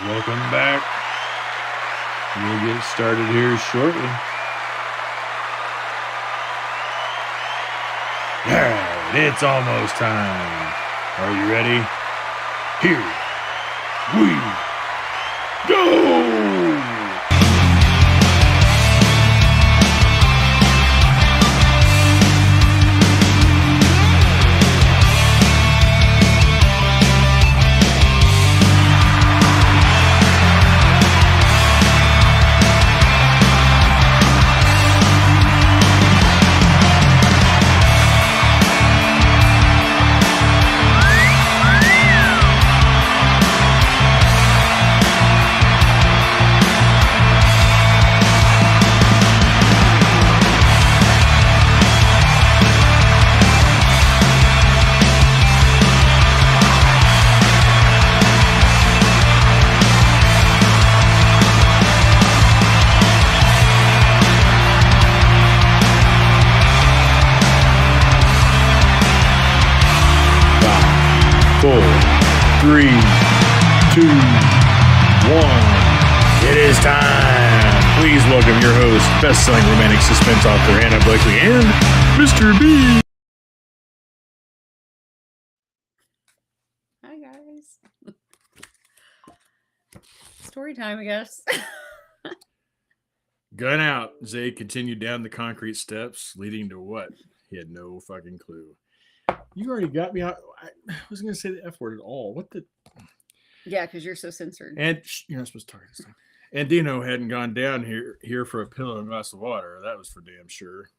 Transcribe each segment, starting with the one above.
Welcome back. We'll get started here shortly. All right, it's almost time. Are you ready? Here we go! Four, three, two, one. It is time. Please welcome your host, best-selling romantic suspense author Anna Blakely and Mr. B. Hi guys. Story time, I guess. Gun out. Zayd continued down the concrete steps, leading to what? He had no fucking clue. You already got me out. I wasn't going to say the F word at all. What the? Yeah, because you're so censored. And you're not supposed to talk this time. And Dino hadn't gone down here for a pillow and a glass of water. That was for damn sure.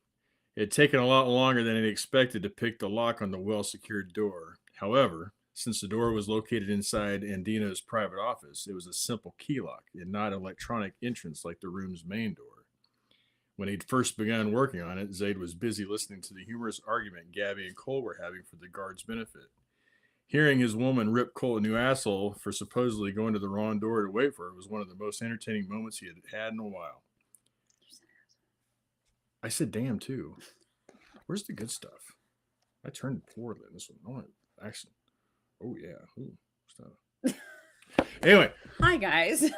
It had taken a lot longer than he expected to pick the lock on the well-secured door. However, since the door was located inside Andino's private office, it was a simple key lock and not an electronic entrance like the room's main door. When he'd first begun working on it, Zayd was busy listening to the humorous argument Gabby and Cole were having for the guard's benefit. Hearing his woman rip Cole a new asshole for supposedly going to the wrong door to wait for her was one of the most entertaining moments he had had in a while. I said damn too. Where's the good stuff? I turned poorly in this one. I want action. Oh yeah. Ooh, stuff. Anyway. Hi guys.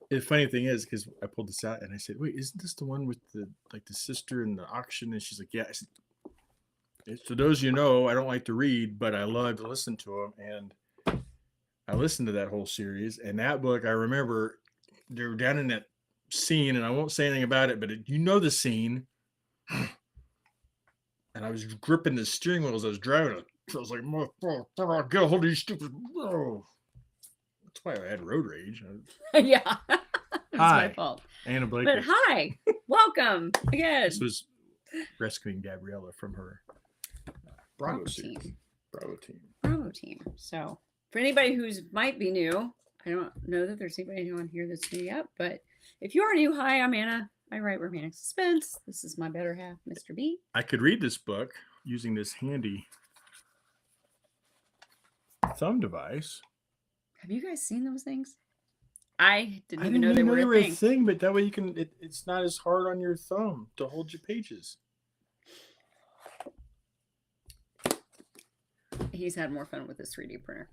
The funny thing is, because I pulled this out and I said, "Wait, isn't this the one with the sister in the auction?" And she's like, "Yeah." I said, for those of you know, I don't like to read, but I love to listen to them, and I listened to that whole series. And that book, I remember they were down in that scene, and I won't say anything about it, but you know the scene. And I was gripping the steering wheel as I was driving. I was like, "Motherfucker, get a hold of these stupid." Oh. That's why I had road rage. Yeah. That's hi. My fault. Anna Blakely. But hi. Welcome again. This was rescuing Gabriella from her Bravo team. Bravo team. So for anybody who's might be new, I don't know that there's anybody new on here that's new yet, but if you are new, hi, I'm Anna. I write romantic suspense. This is my better half, Mr. B. I could read this book using this handy thumb device. Have you guys seen those things? I didn't even know they were a thing. But that way you can. It's not as hard on your thumb to hold your pages. He's had more fun with this 3D printer.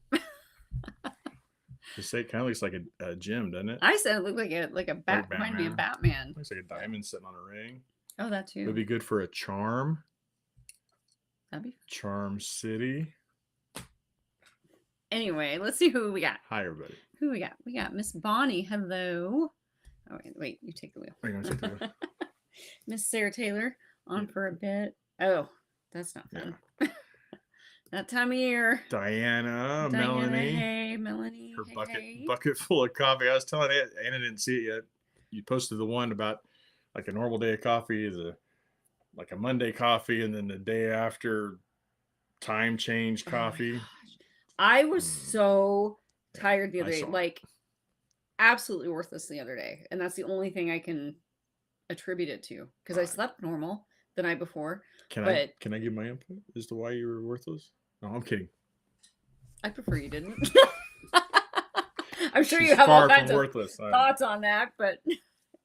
Just say it kind of looks like a gem, doesn't it? I said it looked like a bat. Remind me of Batman. Looks like a diamond sitting on a ring. Oh, that too. Would be good for a charm. That'd be fun. Charm City. Anyway, let's see who we got. Hi, everybody. Who we got? We got Miss Bonnie. Hello. Oh, wait. You take the wheel. I'm gonna take the wheel. Miss Sarah Taylor on for a bit. Oh, that's not fun. Yeah. That time of year. Diana, Melanie. Hey, Melanie. Her bucket full of coffee. I was telling Anna didn't see it yet. You posted the one about like a normal day of coffee, like a Monday coffee, and then the day after time change coffee. I was so tired the other day, like absolutely worthless the other day. And that's the only thing I can attribute it to because I slept normal the night before. Can I give my input as to why you were worthless? No, I'm kidding. I prefer you didn't. I'm sure you have all kinds of thoughts on that. But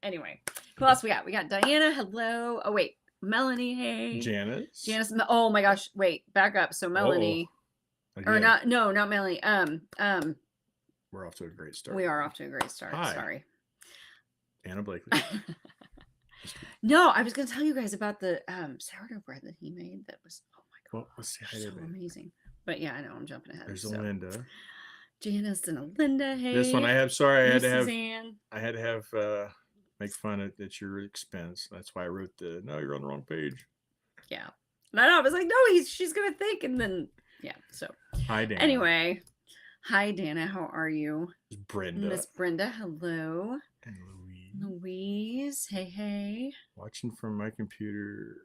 anyway, who else we got? We got Diana. Hello. Oh, wait. Melanie. Hey. Janice. Oh, my gosh. Wait. Back up. So Melanie. Again. Or not Melanie. We're off to a great start. We are off to a great start. Hi. Sorry. Anna Blakely. No, I was going to tell you guys about the sourdough bread that he made. That was, oh my God. Well, let's say hi So to them. amazing. But yeah, I know I'm jumping ahead. There's so. Linda. Janice and Linda. Hey. This one I have. Sorry, I had to have. Suzanne. I had to have make fun at your expense. That's why I wrote the. No, you're on the wrong page. Yeah. And I know. I was like, no, she's gonna think, and then yeah. So. Hi, Dana. Anyway, hi Dana. How are you? It's Brenda. Miss Brenda. Hello. And Louise. Louise. Hey, hey. Watching from my computer.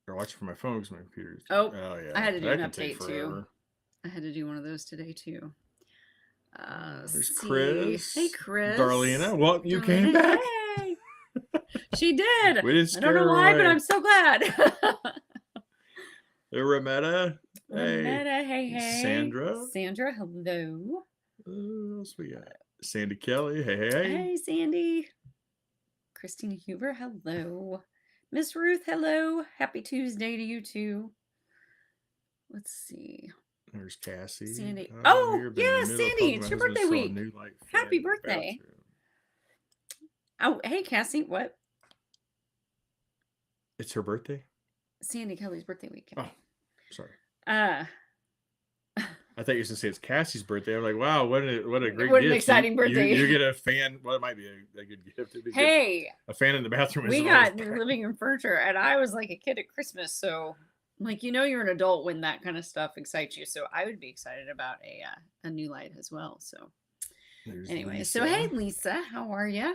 Or watching from my phone because my computer's. Oh yeah. I had to do that an can take update too. forever. I had to do one of those today too. There's Chris. Hey, Chris. Darlena. Well, you came back. Hey. She did. We didn't I don't know scare her why, away. but I'm so glad. Hey, Rametta. Rametta, hey. Sandra. Sandra, hello. Who else we got? Sandy Kelly. Hey. Hey, Sandy. Christina Huber, hello. Miss Ruth, hello. Happy Tuesday to you too. Let's see. There's Cassie. Sandy. Oh, yeah, Sandy. It's your birthday week. Happy birthday. Oh, hey, Cassie. What? It's her birthday? Sandy Kelly's birthday week. Oh, sorry. Uh, I thought you were going to say it's Cassie's birthday. I'm like, wow, what a great what gift. an exciting birthday. You get a fan. Well, it might be a good gift. Hey. A fan in the bathroom. We got new living room furniture, and I was like a kid at Christmas, so like you're an adult when that kind of stuff excites you. So I would be excited about a new light as well. So anyway, Lisa. so hey Lisa, how are you?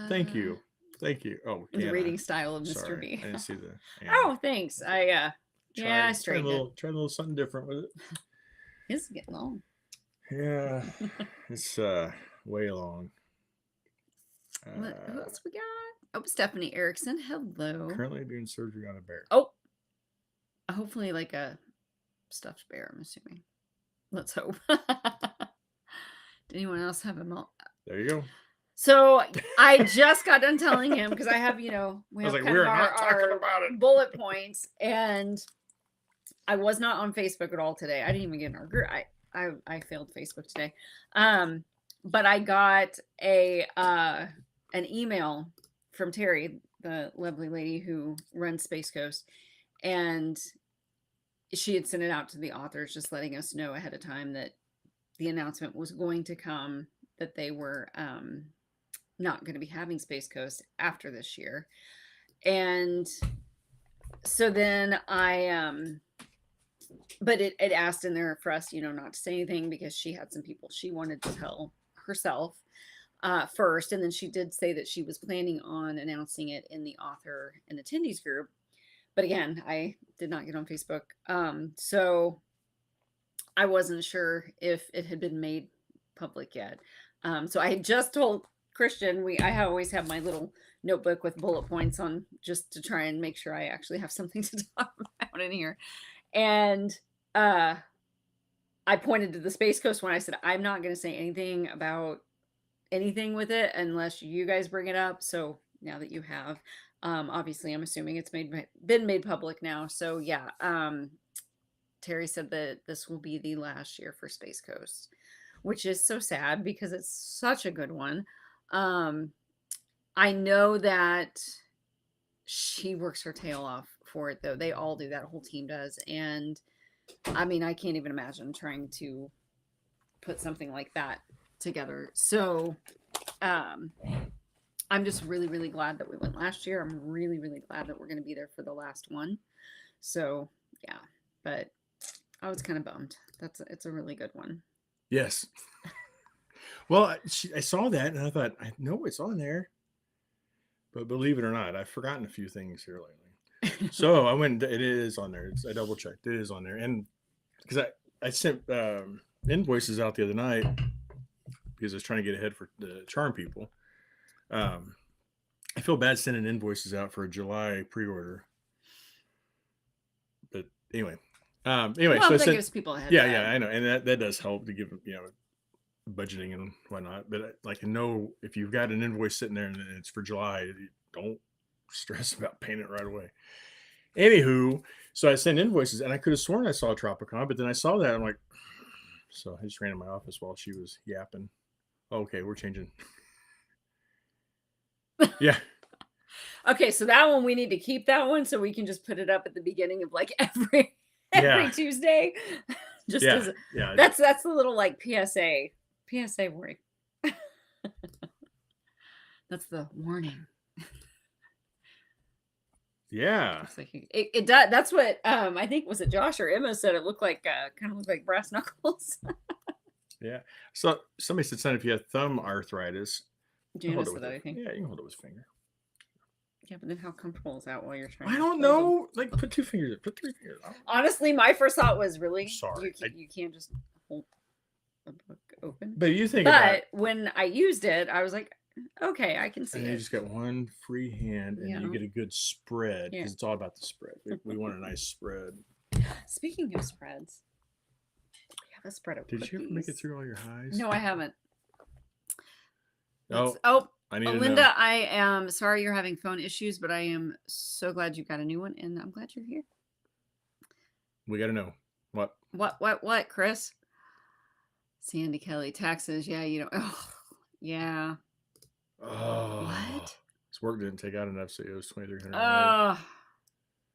Thank you. Oh, the reading style of Mr. Sorry, B. I didn't see the. Oh, thanks. I straightened it. Try a little something different with it. It's getting long. Yeah, it's way long. Who else we got? Oh, Stephanie Erickson. Hello. Currently doing surgery on a bear. Oh, hopefully like a stuffed bear, I'm assuming. Let's hope. Did anyone else have a There you go. So I just got done telling him because I have, we have kind we're of not talking our about it. bullet points, and I was not on Facebook at all today. I didn't even get in our group. I failed Facebook today. But I got an email from Terry, the lovely lady who runs Space Coast, and she had sent it out to the authors, just letting us know ahead of time that the announcement was going to come, that they were not going to be having Space Coast after this year. And so then but it asked in there for us, not to say anything because she had some people she wanted to tell herself first. And then she did say that she was planning on announcing it in the author and attendees group. But again, I did not get on Facebook. So I wasn't sure if it had been made public yet. So I had just told Christian, I always have my little notebook with bullet points on, just to try and make sure I actually have something to talk about in here. And I pointed to the Space Coast when I said, I'm not going to say anything about anything with it unless you guys bring it up. So now that you have, obviously I'm assuming it's been made public now. So yeah, Terry said that this will be the last year for Space Coast, which is so sad because it's such a good one. I know that she works her tail off for it, though. They all do. That whole team does. And I mean, I can't even imagine trying to put something like that together. So I'm just really, really glad that we went last year. I'm really, really glad that we're going to be there for the last one. So yeah, but I was kind of bummed. It's a really good one. Yes. Well, I saw that and I thought, I know it's on there. But believe it or not, I've forgotten a few things here lately. So I went, it is on there. I double checked. It is on there. And because I sent invoices out the other night because I was trying to get ahead for the charm people. I feel bad sending invoices out for a July pre-order. But anyway. Well, so that gives people a heads up. Yeah, I know. And that does help to give them, budgeting and whatnot. But like, if you've got an invoice sitting there and it's for July, don't stress about paying it right away. Anywho, so I sent invoices and I could have sworn I saw Tropicon, but then I saw that I'm like, So I just ran in my office while she was yapping. Okay, we're changing. Yeah. Okay, so that one we need to keep that one so we can just put it up at the beginning of like every Yeah. Tuesday. Just Yeah. as Yeah. that's the little like PSA warning. That's the warning. Yeah. Looks like it does. That's what I think was it Josh or Emma said. It looked like kind of looked like brass knuckles. Yeah. So somebody said, son, if you have thumb arthritis, you can hold Janice it with said that, your, I think. yeah, you can hold it with a finger. Yeah, but then how comfortable is that while you're trying? I to don't close them? know. Like, put 2 fingers, put 3 fingers. Honestly, my first thought was really Sorry. you can't just hold a book open. But you think about But when I used it, I was like, okay, I can see and it. you just got one free hand and Yeah. you get a good spread Yeah. because it's all about the spread. We want a nice spread. Speaking of spreads, we have a spread of Did you ever make it cookies. through all your highs? No, I haven't. Oh, I need to know. Linda, I am sorry you're having phone issues, but I am so glad you got a new one, and I'm glad you're here. We got to know. What? What, Chris? Sandy Kelly, taxes. Yeah, you know. Oh, yeah. Oh. What? His work didn't take out enough, so it was $2,300. Oh,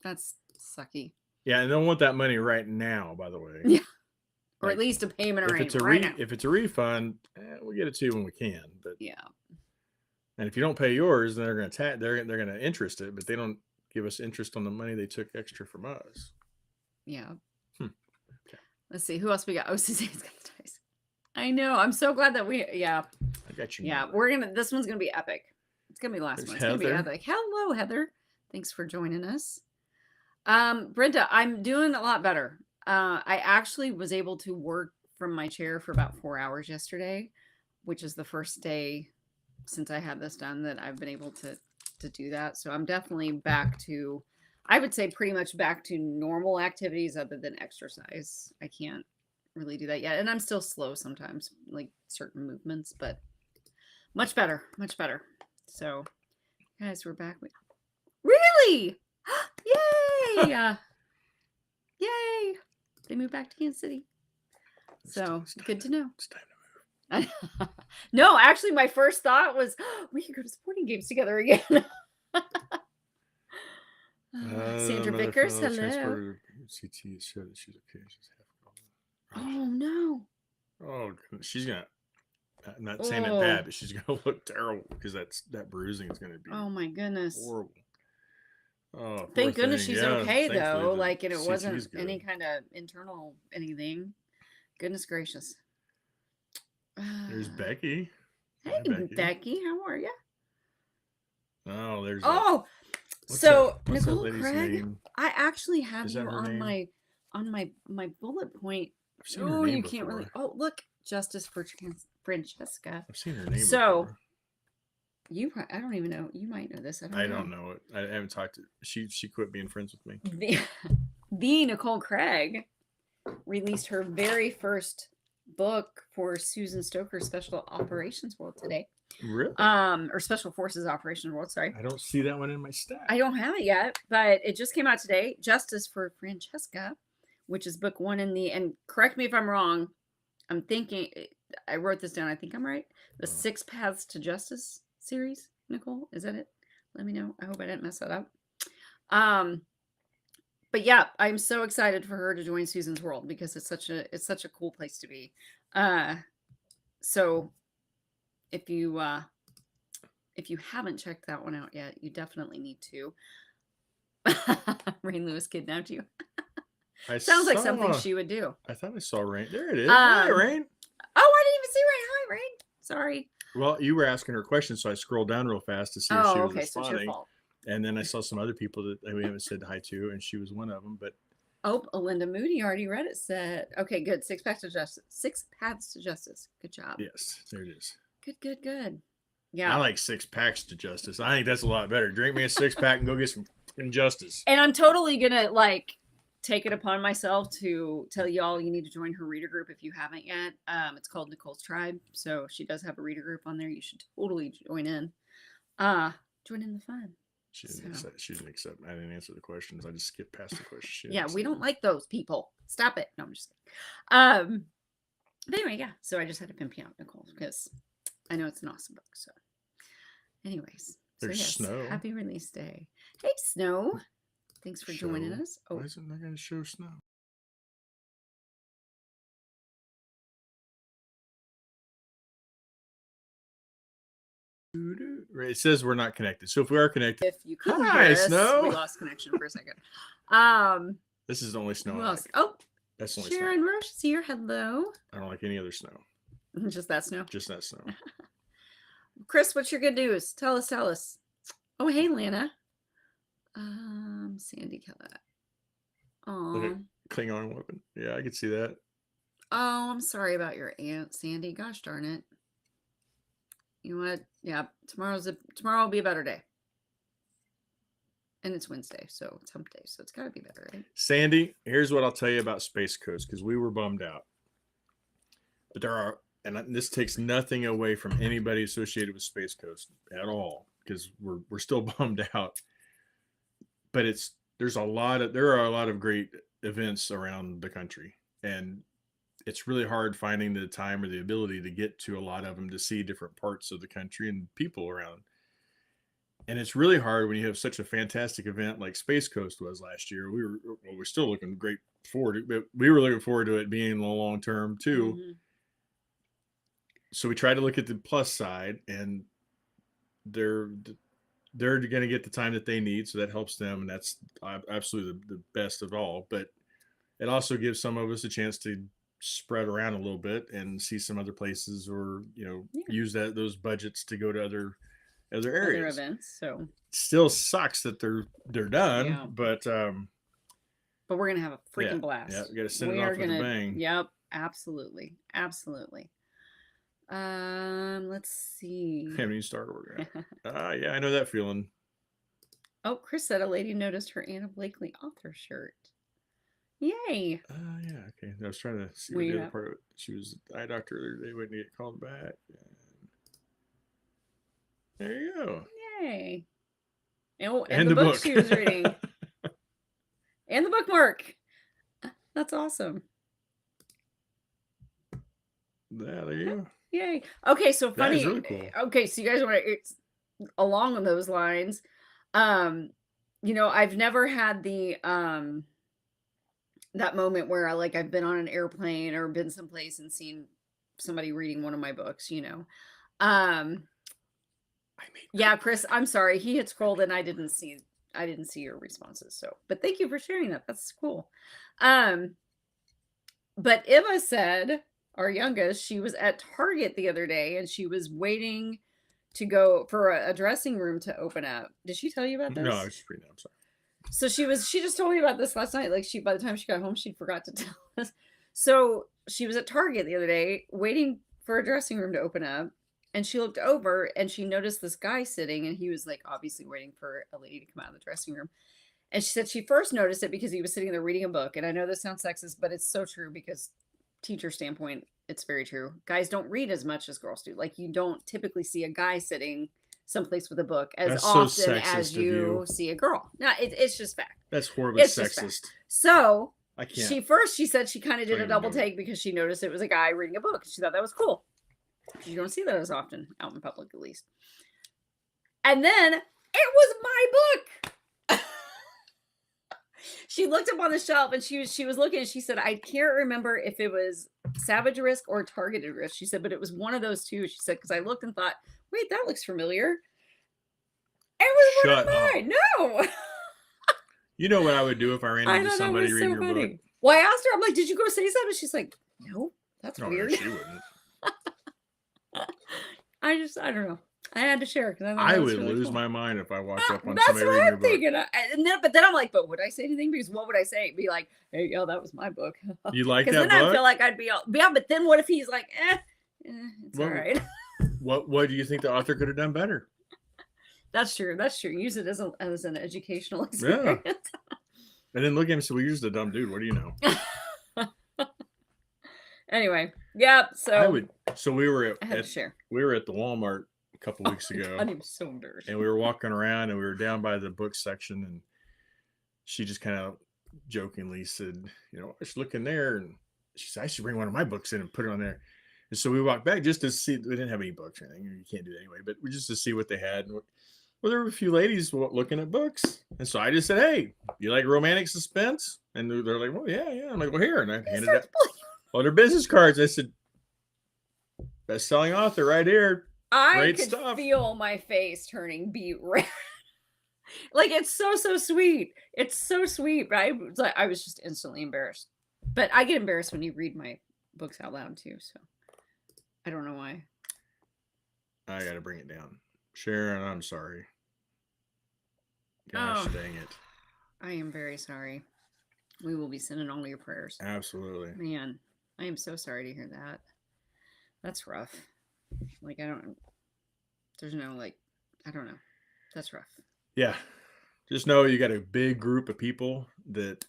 that's sucky. Yeah, and they don't want that money right now, by the way. Yeah. Or Like, at least a payment if arrangement it's a right now. if it's a refund, we get it to you when we can. But Yeah. and if you don't pay yours, then they're going to they're going to interest it, but they don't give us interest on the money they took extra from us. Yeah. Okay. Let's see who else we got. Oh, Suzanne's got the dice. I know. I'm so glad that I got you. Yeah, this one's gonna be epic. It's gonna be the last one. It's gonna be epic. Hello, Heather. Thanks for joining us. Brenda, I'm doing a lot better. I actually was able to work from my chair for about 4 hours yesterday, which is the first day since I had this done that I've been able to do that. So I'm definitely back to, I would say pretty much back to normal activities other than exercise. I can't really do that yet. And I'm still slow sometimes, like certain movements, but much better. So guys, we're back. Really? Yay! Yay! They moved back to Kansas City. So good to know. It's time to move. No, actually, my first thought was we could go to sporting games together again. Sandra Vickers, hello. CT showed that she's okay. She's half. Oh no. Oh, she's gonna. I'm not saying it bad, but she's gonna look terrible because that bruising is gonna be. Oh my goodness. Horrible. Oh, thank goodness she's okay though. Like, and it CT wasn't any kind of internal anything. Goodness gracious. There's Becky. Hey, Becky, how are you? Oh, there's. So what's Nicole that lady's Craig, name? I actually have Is you that her on name? my bullet point. I've seen her name you can't before. really. Oh, look, Justice for Francesca. I've seen her name. So before. I don't even know. You might know this. I don't know it. I haven't talked to. She quit being friends with me. The Nicole Craig released her very first book for Susan Stoker's Special Operations World today. Really? Or Special Forces Operations World. Sorry, I don't see that one in my stack. I don't have it yet, but it just came out today. Justice for Francesca, which is book 1 in the. And correct me if I'm wrong. I'm thinking I wrote this down. I think I'm right. The 6 Paths to Justice series. Nicole, is that it? Let me know. I hope I didn't mess that up. But yeah, I'm so excited for her to join Susan's World because it's such a cool place to be. So if you haven't checked that one out yet, you definitely need to. Rain Lewis kidnapped you. Sounds like something she would do. I thought I saw Rain. There it is. Hi, Rain. Oh, I didn't even see Rain. Hi, Rain. Sorry. Well, you were asking her questions, so I scrolled down real fast to see if she was responding. So it's your fault. And then I saw some other people that we haven't said hi to, and she was one of them. But Linda Moody already read it. Said, okay, good. 6 Paths to Justice. 6 Paths to Justice. Good job. Yes, there it is. Good. Yeah. I like 6 packs to justice. I think that's a lot better. Drink me a 6-pack and go get some justice. And I'm totally gonna take it upon myself to tell y'all you need to join her reader group if you haven't yet. It's called Nicole's Tribe. So she does have a reader group on there. You should totally join in. Join in the fun. She didn't accept. I didn't answer the questions. I just skipped past the questions. Yeah, we don't like those people. Stop it. No, I'm just kidding. But anyway, yeah. So I just had to pimp you out, Nicole, because I know it's an awesome book. So, anyways, so There's yes, snow. happy release day. Hey, Snow. Thanks for joining Show. us. Why Oh, isn't that going to show snow? Right, it says we're not connected. So if we are connected, if you couldn't hi, hear us, Snow. we lost connection for a second. This is only snow. Who I else? like. Oh, That's only Sharon snow. Roche is here. Hello. I don't like any other snow. Just that snow. Just that snow. Chris, what's your good news? Tell us. Oh, hey, Lana. Sandy Kellett. Look Oh. at Klingon weapon. Yeah, I could see that. Oh, I'm sorry about your aunt, Sandy. Gosh darn it. You know what? Yeah, tomorrow will be a better day. And it's Wednesday, so it's hump day, so it's gotta be better, right? Sandy, here's what I'll tell you about Space Coast, because we were bummed out. But there are, and this takes nothing away from anybody associated with Space Coast at all, because we're still bummed out. But there are a lot of great events around the country, and it's really hard finding the time or the ability to get to a lot of them to see different parts of the country and people around. And it's really hard when you have such a fantastic event like Space Coast was last year. We're still looking great forward to it, but we were looking forward to it being a long term too. Mm-hmm. So we try to look at the plus side, and they're going to get the time that they need, so that helps them, and that's absolutely the best of all. But it also gives some of us a chance to spread around a little bit and see some other places, or use those budgets to go to other areas, other events. So still sucks that they're done, yeah. but we're gonna have a freaking blast. Yeah, we got to send it off with a bang. Yep, absolutely. Let's see. Haven't even started working. Yeah, I know that feeling. Oh, Chris said a lady noticed her Anna Blakely author shirt. Yay! Yeah, okay. I was trying to see what the other part of it. She was eye doctor earlier today, waiting to get called back. There you go. Yay! And the book she was reading. And the bookmark. That's awesome. Yeah, there you go. Yay. Okay, so funny. That is really cool. Okay, so you guys want to, along those lines, I've never had the that moment where I've been on an airplane or been someplace and seen somebody reading one of my books, yeah, Chris, I'm sorry. He had scrolled and I didn't see your responses. So, but thank you for sharing that. That's cool. But Iva said, our youngest, she was at Target the other day and she was waiting to go for a dressing room to open up. Did she tell you about this? No, I was just reading. I'm sorry. So she just told me about this last night. By the time she got home, she'd forgot to tell us. So she was at Target the other day waiting for a dressing room to open up. And she looked over and she noticed this guy sitting, and he was obviously waiting for a lady to come out of the dressing room. And she said she first noticed it because he was sitting there reading a book. And I know this sounds sexist, but it's so true, because teacher standpoint, it's very true. Guys don't read as much as girls do. You don't typically see a guy sitting someplace with a book as often as you see a girl. No, it's just fact. That's horribly sexist. So I can't. She said she kind of did a double take because she noticed it was a guy reading a book. She thought that was cool. You don't see that as often out in public, at least. And then it was my book. She looked up on the shelf and she was looking, and she said, I can't remember if it was Savage Risk or Targeted Risk. She said, but it was one of those two. She said, because I looked and thought, wait, that looks familiar. It was one of mine. No. You know what I would do if I ran into somebody reading your book? Well, I asked her, I'm like, did you go say something? She's like, no, that's weird. No, she wouldn't. I don't know. I had to share because I would really lose my mind if I walked up on somebody reading your book. But then I'm like, but would I say anything? Because what would I say? Be like, hey, yo, that was my book. You like that book? Because then I feel like I'd be all, yeah. But then what if he's like, it's all right. What do you think the author could have done better? That's true. Use it as an educational experience. Yeah. And then look at him and say, well, you're just a dumb dude. What do you know? Anyway, yeah. So we were at share. We were at the Walmart a couple weeks ago. God, I'm so embarrassed. And we were walking around and we were down by the book section, and she just kind of jokingly said, I was looking there, and she said, I should bring one of my books in and put it on there. And so we walked back just to see. We didn't have any books or anything. You can't do that anyway. But we just to see what they had. And well, there were a few ladies looking at books, and so I just said, "Hey, you like romantic suspense?" And they're like, "Well, yeah, yeah." I'm like, "Well, here," and I handed out all their business cards. I said, "Best-selling author right here. I Great could stuff." feel my face turning beet red. Like, it's so, so sweet. It's so sweet, but I was just instantly embarrassed. But I get embarrassed when you read my books out loud too, so I don't know why. I got to bring it down, Sharon. I'm sorry. Gosh, Oh, dang it. I am very sorry. We will be sending all your prayers. Absolutely. Man, I am so sorry to hear that. That's rough. Like, there's no, like, I don't know. That's rough. Yeah. Just know you got a big group of people that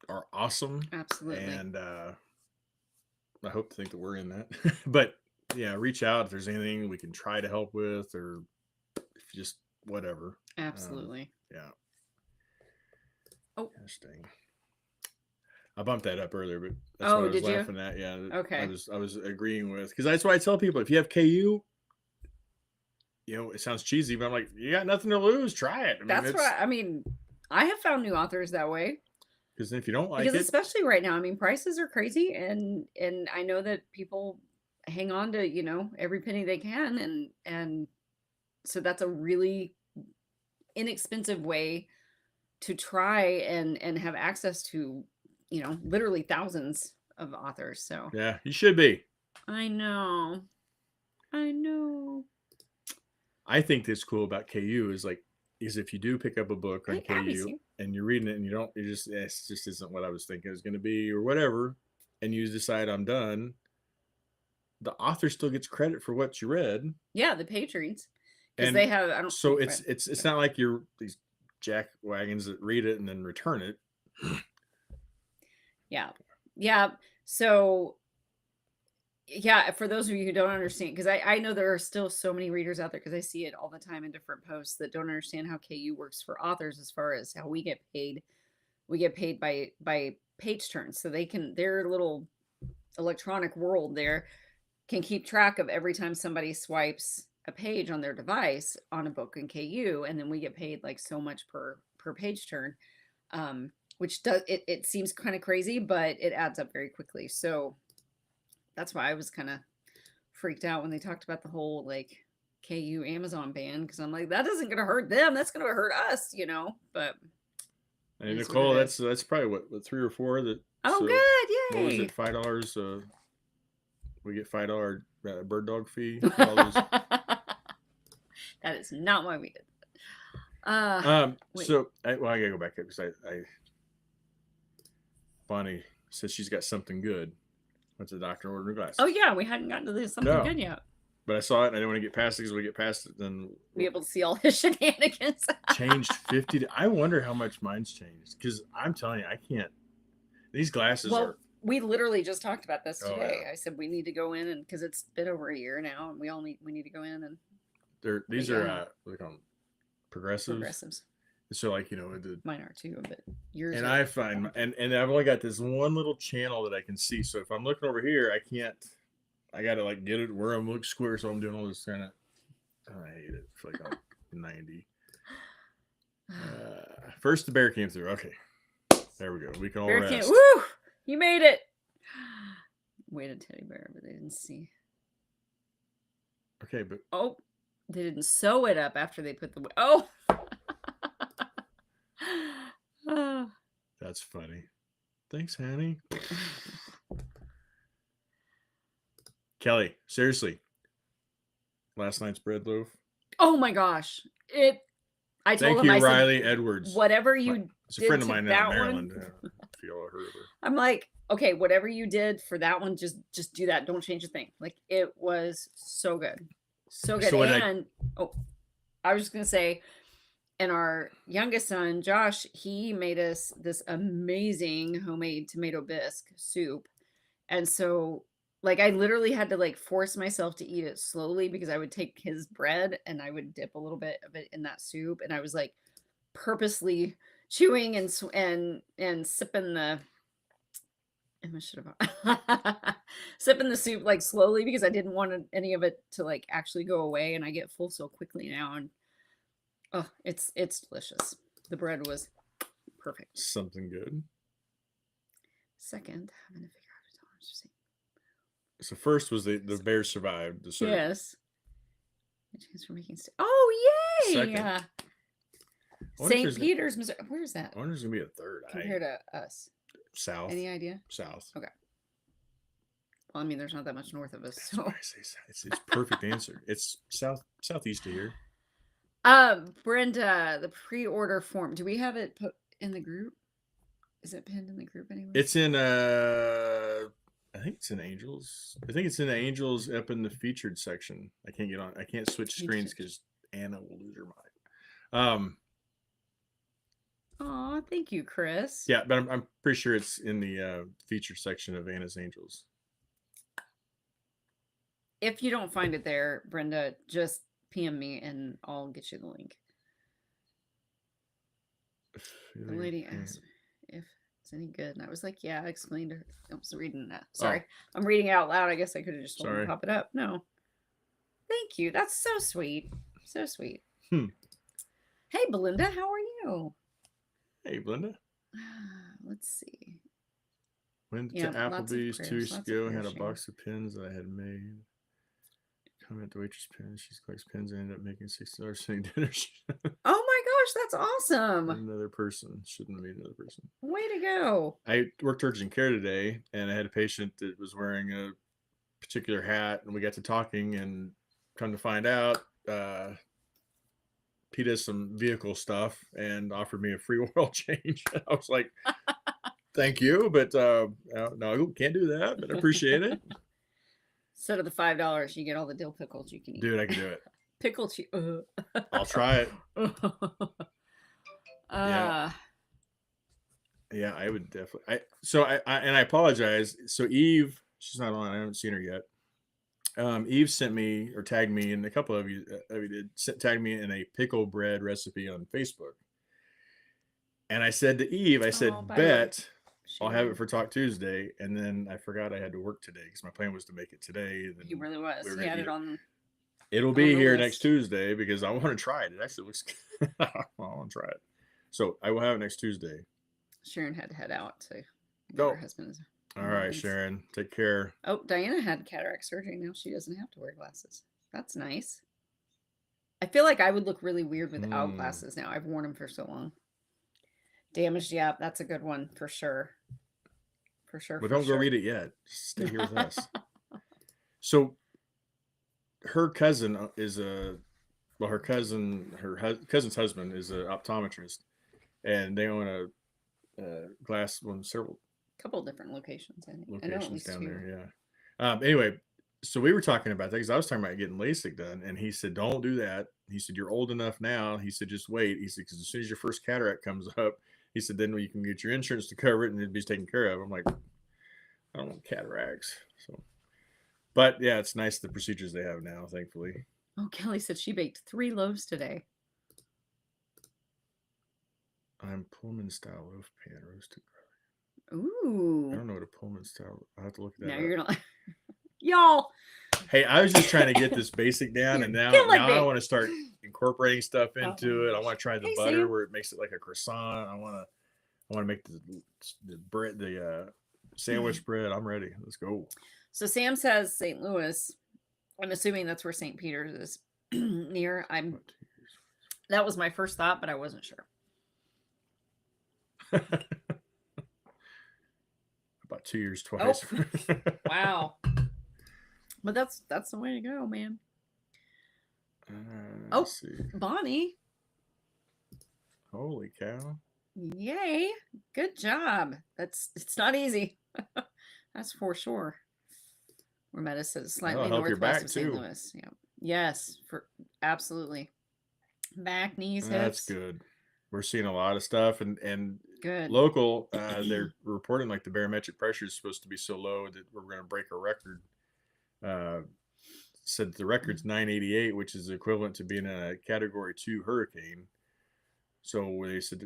are awesome. Absolutely. And I hope to think that we're in that. But yeah, reach out if there's anything we can try to help with, or if just whatever. Absolutely. Yeah. Oh. Gosh dang. I bumped that up earlier, but that's what I was laughing at. Yeah. Okay. I was agreeing with, because that's why I tell people, if you have KU, you know, it sounds cheesy, but I'm like, you got nothing to lose. Try it. That's what I mean. I have found new authors that way. Because if you don't like because it, especially right now, I mean, prices are crazy, and I know that people hang on to, you know, every penny they can, and so that's a really inexpensive way to try and have access to, you know, literally thousands of authors. So yeah, you should be. I know. I think that's cool about KU is if you do pick up a book on KU and you're reading it and it just isn't what I was thinking it was going to be or whatever, and you decide I'm done, the author still gets credit for what you read. Yeah, the page reads, because they have. I don't. So it's not like you're these jack wagons that read it and then return it. Yeah. So. Yeah, for those of you who don't understand, because I know there are still so many readers out there, because I see it all the time in different posts, that don't understand how KU works for authors as far as how we get paid. We get paid by page turns, so their little electronic world there can keep track of every time somebody swipes a page on their device on a book in KU, and then we get paid like so much per page turn, which it seems kind of crazy, but it adds up very quickly. So that's why I was kind of freaked out when they talked about the whole like KU Amazon ban, because I'm like, that isn't going to hurt them. That's going to hurt us, you know. But hey, Nicole, that's probably what 3 or 4 that. Oh, so, good! Yay! What was it? $5. We get $5 bird dog fee. That is not why we did that. So I gotta go back up because Bonnie says she's got something good. Went to the doctor and ordered her glasses. Oh yeah, we hadn't gotten to this something good yet. But I saw it and I didn't want to get past it, because we get past it, then be able to see all his shenanigans. Changed 50. I wonder how much mine's changed, because I'm telling you, I can't. These glasses are. We literally just talked about this today. Yeah. I said we need to go in, and because it's been over a year now, and we need to go in, and these are like on progressives. So like, you know, mine are too, but yours. And I find and I've only got this one little channel that I can see. So if I'm looking over here, I can't. I gotta like get it where I'm looking square. So I'm doing all this kind of. I hate it. It's like I'm 90. First the bear came through. Okay, there we go. We can all rest. Woo! You made it. Waited teddy bear, but they didn't see. Okay, but they didn't sew it up after they put the. Oh. That's funny. Thanks, Hanny. Kelly, seriously. Last night's bread loaf. Oh my gosh. I told him, Riley Edwards. Whatever you it's a friend of mine out in Maryland. If you all heard of her. I'm like, okay, whatever you did for that one, just do that. Don't change a thing. Like, it was so good. So good. So I was just gonna say, and our youngest son, Josh, he made us this amazing homemade tomato bisque soup. And so, like, I literally had to, like, force myself to eat it slowly, because I would take his bread and I would dip a little bit of it in that soup. And I was, like, purposely chewing and sipping Emma should have sipping the soup like slowly because I didn't want any of it to like actually go away, and I get full so quickly now. And oh, it's delicious. The bread was perfect. Something good. Second, having to figure out a tolerance to say So first was the Bears survived the surgery. yes. Chance for making oh yay! Second. St. Peter's, Missouri. Where's that? I wonder if there's gonna be a third. Compared to us. South. Any idea? South. Okay. Well, I mean, there's not that much north of us. That's So why I say it's perfect answer. It's southeast of here. Brenda, the pre-order form. Do we have it put in the group? Is it pinned in the group anywhere? It's in I think it's in Angels. I think it's in the Angels up in the featured section. I can't get on. I can't switch screens because Anna will lose her mind. Oh, thank you, Chris. Yeah, but I'm pretty sure it's in the featured section of Anna's Angels. If you don't find it there, Brenda, just PM me and I'll get you the link. The lady asked if it's any good, and I was like, "Yeah." I explained to her. I was reading that. Sorry, I'm reading it out loud. I guess I could have just told her to pop it up. No, thank you. That's so sweet. So sweet. Hey, Belinda, how are you? Hey, Belinda. Let's see. Went to Applebee's 2 weeks ago. Had a box of pins that I had made. Comment the waitress pins. She collects pins and ended up making $60 sitting dinner. Oh my gosh, that's awesome. Another person. Shouldn't have made another person. Way to go. I worked urgent care today, and I had a patient that was wearing a particular hat, and we got to talking, and come to find out, he does some vehicle stuff and offered me a free oil change. I was like, thank you, but no, can't do that, but I appreciate it. Instead of the $5, you get all the dill pickles you can eat. Dude, I can do it. Pickle cheese. I'll try it. Yeah, I would definitely. I apologize. So Eve, she's not on. I haven't seen her yet. Eve sent me or tagged me, and a couple of you did tag me in a pickle bread recipe on Facebook. And I said to Eve, I said, bet I'll have it for Talk Tuesday. And then I forgot I had to work today because my plan was to make it today. He really was. He had it on. It'll be here next Tuesday because I want to try it. It actually looks good. I want to try it. So I will have it next Tuesday. Sharon had to head out to go. Her husband's. All right, Sharon. Take care. Oh, Diana had cataract surgery. Now she doesn't have to wear glasses. That's nice. I feel like I would look really weird without glasses now. I've worn them for so long. Damaged, yeah, that's a good one for sure. For sure. But don't go read it yet. Just stay here with us. So her cousin is her cousin's husband is an optometrist, and they own a glass couple different locations. Locations down there, yeah. Anyway, so we were talking about that because I was talking about getting LASIK done, and he said, "Don't do that." He said, "You're old enough now." He said, "Just wait." He said, "Because as soon as your first cataract comes up," he said, "then you can get your insurance to cover it, and it'd be taken care of." I'm like, I don't want cataracts. So, but yeah, it's nice the procedures they have now, thankfully. Oh, Kelly said she baked 3 loaves today. I'm Pullman style loaf pan roasted. Ooh. I don't know what a Pullman style. I'll have to look at that. Now you're gonna y'all. Hey, I was just trying to get this basic down, and now I want to start incorporating stuff into it. I want to try the butter where it makes it like a croissant. I want to make the bread, the sandwich bread. I'm ready. Let's go. So Sam says St. Louis. I'm assuming that's where St. Peter's is near. That was my first thought, but I wasn't sure. About 2 years twice. Oh. Wow. But that's the way to go, man. See. Bonnie. Holy cow. Yay. Good job. It's not easy. That's for sure. Rometta says slightly northwest of St. Louis. Yeah. Yes, absolutely. Back, knees, hips. That's good. We're seeing a lot of stuff, and good. Local, they're reporting like the barometric pressure is supposed to be so low that we're going to break a record. Said the record's 988, which is equivalent to being a Category 2 hurricane. So they said,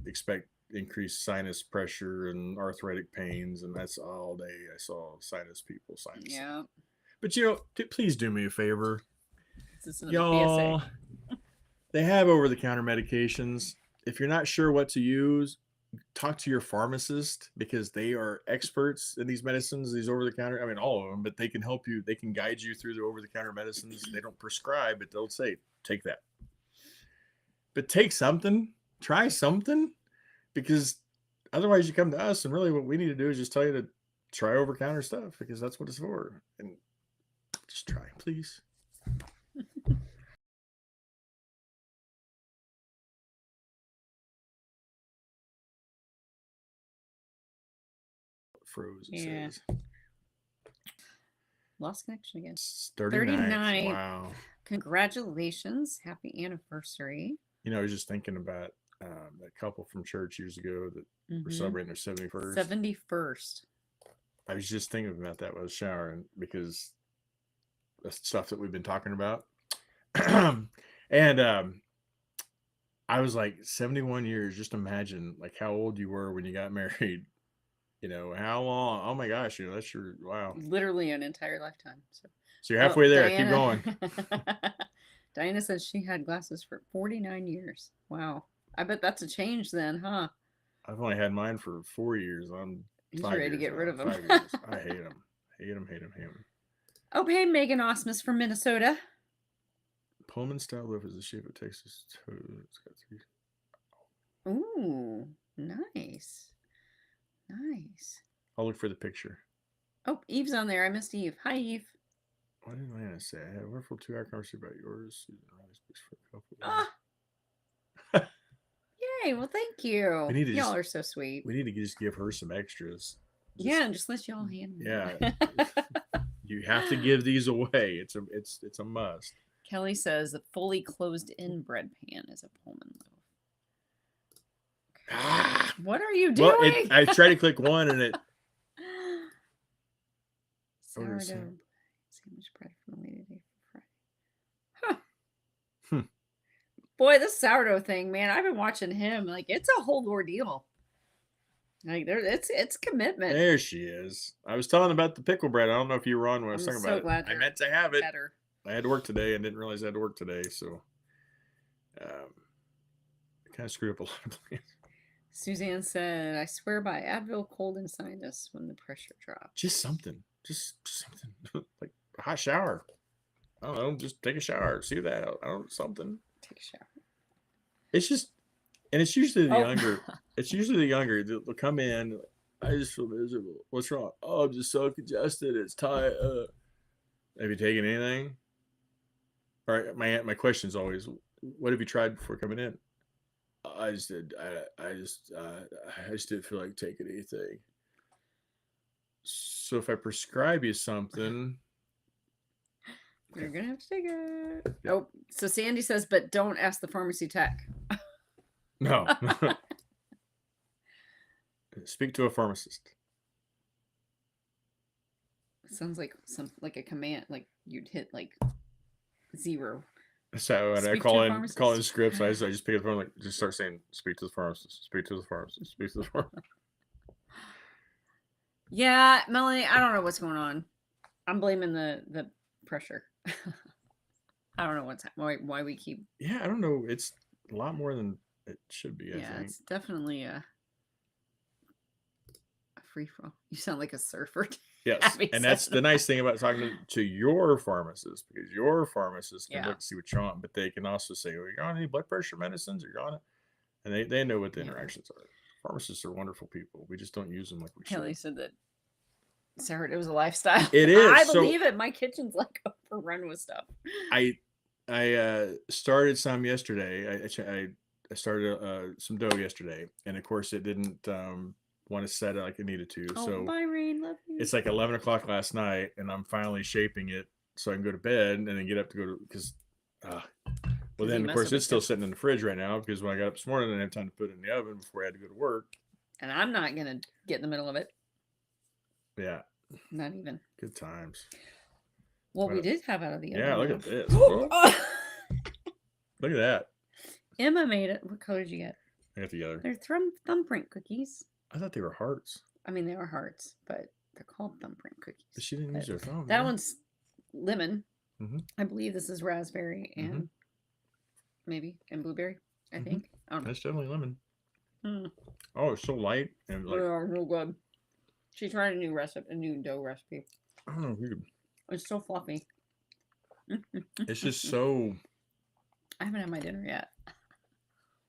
expect increased sinus pressure and arthritic pains, and that's all day. I saw sinus people, sinus. Yeah. But please do me a favor, This is a y'all. PSA. They have over-the-counter medications. If you're not sure what to use, talk to your pharmacist because they are experts in these medicines, these over-the-counter. I mean, all of them, but they can help you. They can guide you through the over-the-counter medicines. They don't prescribe, but they'll say, take that. But take something, try something, because otherwise you come to us, and really what we need to do is just tell you to try over-counter stuff because that's what it's for. And just try, please. Froze. Yeah. Lost connection again. 39. Wow. Congratulations. Happy anniversary. You know, I was just thinking about that couple from church years ago that were celebrating their 71st. 71st. I was just thinking about that while I was showering because that's stuff that we've been talking about. And I was like, 71 years. Just imagine like how old you were when you got married. You know, how long? Oh my gosh, you know, that's your wow. Literally an entire lifetime. So you're halfway there. Diana, Keep going. Diana says she had glasses for 49 years. Wow. I bet that's a change then, huh? I've only had mine for 4 years. He's ready to get rid of them. 5 years. I hate them. Hate them. Oh, hey, Megan Osmus from Minnesota. Pullman style loaf is the shape of Texas toast. It's got 3. Ooh, nice. Nice. I'll look for the picture. Oh, Eve's on there. I missed Eve. Hi, Eve. What did Lana say? I had a wonderful 2-hour conversation about yours. Yay. Well, thank you. Y'all are so sweet. We need to just give her some extras. Just let y'all hand me. Yeah. You have to give these away. It's a must. Kelly says the fully closed in bread pan is a Pullman loaf. What are you doing? Well, I tried to click one and it. Sourdough sandwich bread from Lady Day for Friday. Huh. Boy, this sourdough thing, man. I've been watching him. Like, it's a whole ordeal. Like, it's commitment. There she is. I was telling about the pickle bread. I don't know if you were on when I was talking about it. I meant to have it. Better. I had to work today and didn't realize I had to work today, so I kind of screwed up a lot of plans. Suzanne said, I swear by Advil, cold and sinus when the pressure drops. Just something. Just something. Like a hot shower. I don't know. Just take a shower. See that. I don't know. Something. Take a shower. It's just, and it's usually the younger. It's usually the younger. They'll come in. I just feel miserable. What's wrong? Oh, I'm just so congested. It's tight. Have you taken anything? All right. My question is always, what have you tried before coming in? I just didn't feel like taking anything. So if I prescribe you something, you're gonna have to take it. Yeah. Oh, so Sandy says, but don't ask the pharmacy tech. No. Speak to a pharmacist. It sounds like a command, like you'd hit like 0. So when I call in scripts, I just pick up the phone, like just start saying, "Speak to the pharmacist. Speak to the pharmacist. Speak to the pharmacist." Yeah, Melanie, I don't know what's going on. I'm blaming the pressure. I don't know why we keep. Yeah, I don't know. It's a lot more than it should be. I think it's definitely a free flow. You sound like a surfer. Yes, and that's the nice thing about talking to your pharmacist, because your pharmacist can look to see what you're on, but they can also say, "Well, you're on any blood pressure medicines? Or you're on it," and they know what the interactions are. Pharmacists are wonderful people. We just don't use them like we should. Kelly said that sourdough was a lifestyle. It is. I believe it. My kitchen's like overrun with stuff. I started some yesterday. I started some dough yesterday, and of course it didn't want to set it like it needed to. So bye, Rain. Love you. It's like 11 o'clock last night, and I'm finally shaping it so I can go to bed and then get up to go to because. Well, then of course it's still sitting in the fridge right now because when I got up this morning, I didn't have time to put it in the oven before I had to go to work. And I'm not gonna get in the middle of it. Yeah. Not even. Good times. Well, we did have out of the oven. Yeah, look at this. Look at that. Emma made it. What color did you get? They got together. They're thumbprint cookies. I thought they were hearts. I mean, they are hearts, but they're called thumbprint cookies. But she didn't use her thumb. That one's lemon. Mm-hmm. I believe this is raspberry and maybe blueberry. I think. I don't know. That's definitely lemon. Mm. Oh, it's so light and like. They are real good. She tried a new dough recipe. Oh, weird. It's so fluffy. It's just so. I haven't had my dinner yet.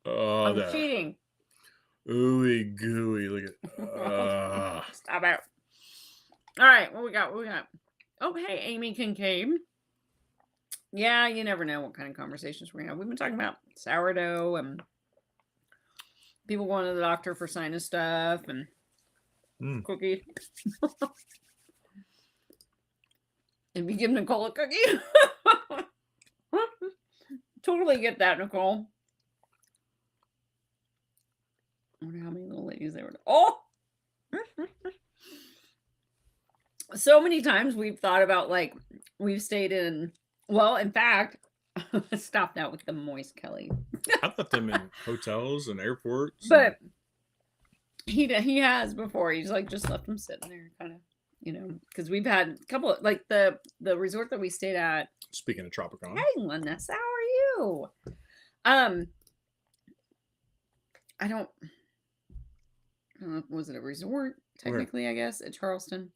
Oh, I'm that cheating. ooey gooey. Look at. Stop it. All right, what we got? Oh, hey, Amy Kincaid. Yeah, you never know what kind of conversations we're gonna have. We've been talking about sourdough and people going to the doctor for sinus stuff and cookie. If you give Nicole a cookie, totally get that, Nicole. I wonder how many little ladies there were. Oh, so many times we've thought about like we've stayed in. Well, in fact, stop that with the moist Kelly. I put them in hotels and airports. But he has before. He's like just left them sitting there, kind of, because we've had a couple of, like the resort that we stayed at. Speaking of Tropicon. Hey, Linda, how are you? I don't know, was it a resort technically? I guess at Charleston.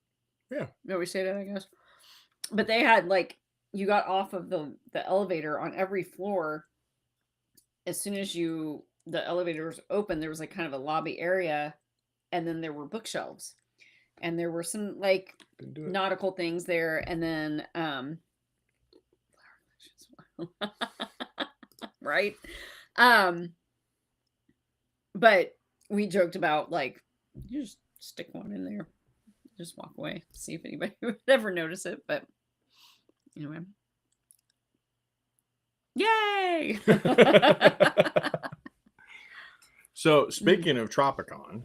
Yeah. No, we stayed at, I guess. But they had like you got off of the elevator on every floor. As soon as the elevator was open, there was like kind of a lobby area, and then there were bookshelves, and there were some like nautical things there, and then right, but we joked about like you just stick one in there, just walk away, see if anybody would ever notice it, but anyway. Yay! So, speaking of Tropicon,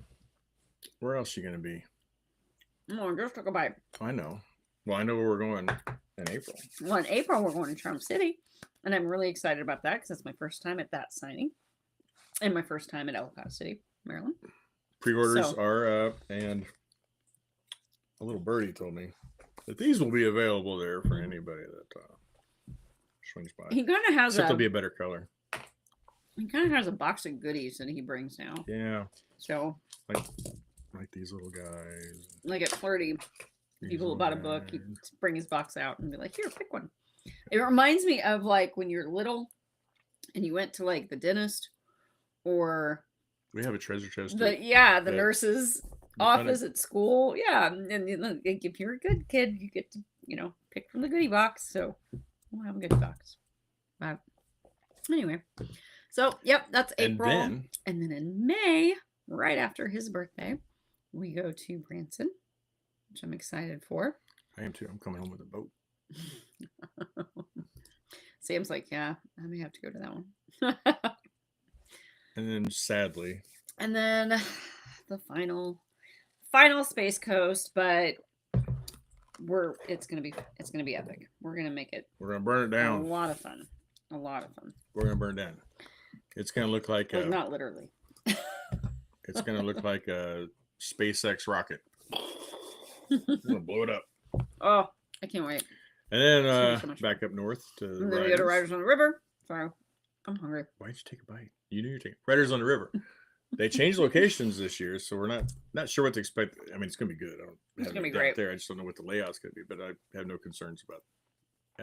where else are you going to be? Oh, just took a bite. I know. Well, I know where we're going in April. Well, in April, we're going to Charm City. And I'm really excited about that because it's my first time at that signing. And my first time at Ellicott City, Maryland. Pre-orders are up. And a little birdie told me that these will be available there for anybody that swings by. He kind of has Except they'll be a better color. He kind of has a box of goodies that he brings now. Yeah. So. Like these little guys. Like at Flirty, people bought a book, he'd bring his box out and be like, here, pick one. It reminds me of like when you're little and you went to like the dentist or. We have a treasure chest. The nurse's office at school. Yeah. And if you're a good kid, you get to, pick from the goodie box. So we'll have a goodie box. But anyway. So, yep, that's April. And then in May, right after his birthday, we go to Branson, which I'm excited for. I am too. I'm coming home with a boat. Sam's like, yeah, I may have to go to that one. And then sadly. And then the final Space Coast, but it's gonna be epic. We're gonna make it. We're gonna burn it down. A lot of fun. We're gonna burn it down. It's gonna look like not literally. It's gonna look like a SpaceX rocket. We're gonna blow it up. Oh, I can't wait. And then so back up north to and then we go to Riders on the River. Sorry, I'm hungry. Why'd you take a bite? You knew you're taking Riders on the River. They changed locations this year, so we're not sure what to expect. I mean, it's gonna be good. It's gonna be great there. I just don't know what the layout's gonna be, but I have no concerns about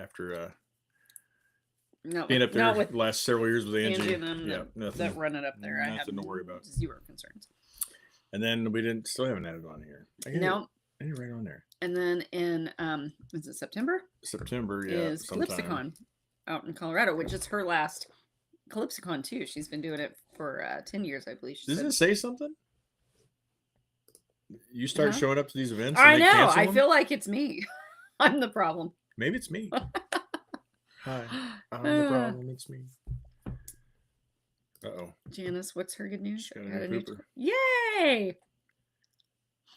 after being up there the last several years with Angie and them that run it up there. I have nothing to worry about. Zero concerns. And then we still haven't added on here. I need right on there. And then in is it September? September, yeah. Is Calypsicon out in Colorado, which is her last Calypsicon too. She's been doing it for 10 years, I believe. Does it say something? You start showing up to these events. I know. I feel like it's me. I'm the problem. Maybe it's me. Hi, I'm the problem. It's me. Uh-oh. Janice, what's her good news? Got a new pooper. Yay!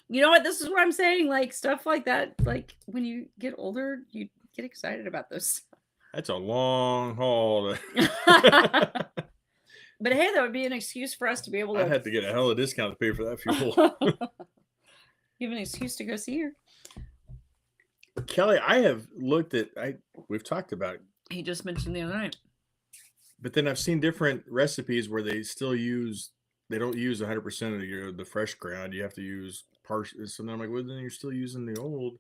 You know what? This is what I'm saying. Like stuff like that. Like when you get older, you get excited about those. That's a long haul. But hey, that would be an excuse for us to be able I'd to have to get a hell of a discount to pay for that fuel. give an excuse to go see her. Kelly, I have looked at. We've talked about it, He just mentioned the other night. but then I've seen different recipes where they still use. They don't use 100% of the fresh ground. You have to use partial. So then I'm like, well, then you're still using the old,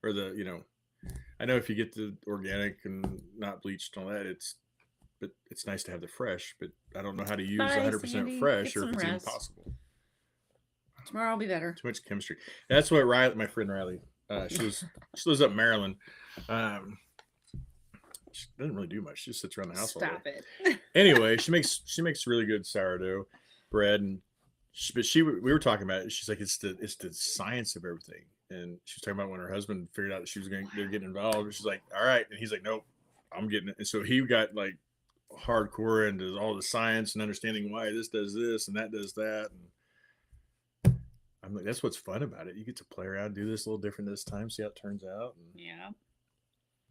or the I know if you get the organic and not bleached and all that, but it's nice to have the fresh. But I don't know how to use Bye, 100% Sandy. fresh, Get or if some it's even rest. possible. Tomorrow will be better. Too much chemistry. That's what Riley, my friend Riley, she lives up in Maryland. She doesn't really do much. She just sits around the house all day. Stop it. Anyway, she makes really good sourdough bread, and we were talking about it. She's like, it's the science of everything, and she was talking about when her husband figured out that they're getting involved. She's like, all right, and he's like, nope, I'm getting it. And so he got like hardcore into all the science and understanding why this does this and that does that. And I'm like, that's what's fun about it. You get to play around, do this a little different this time, see how it turns out. Yeah.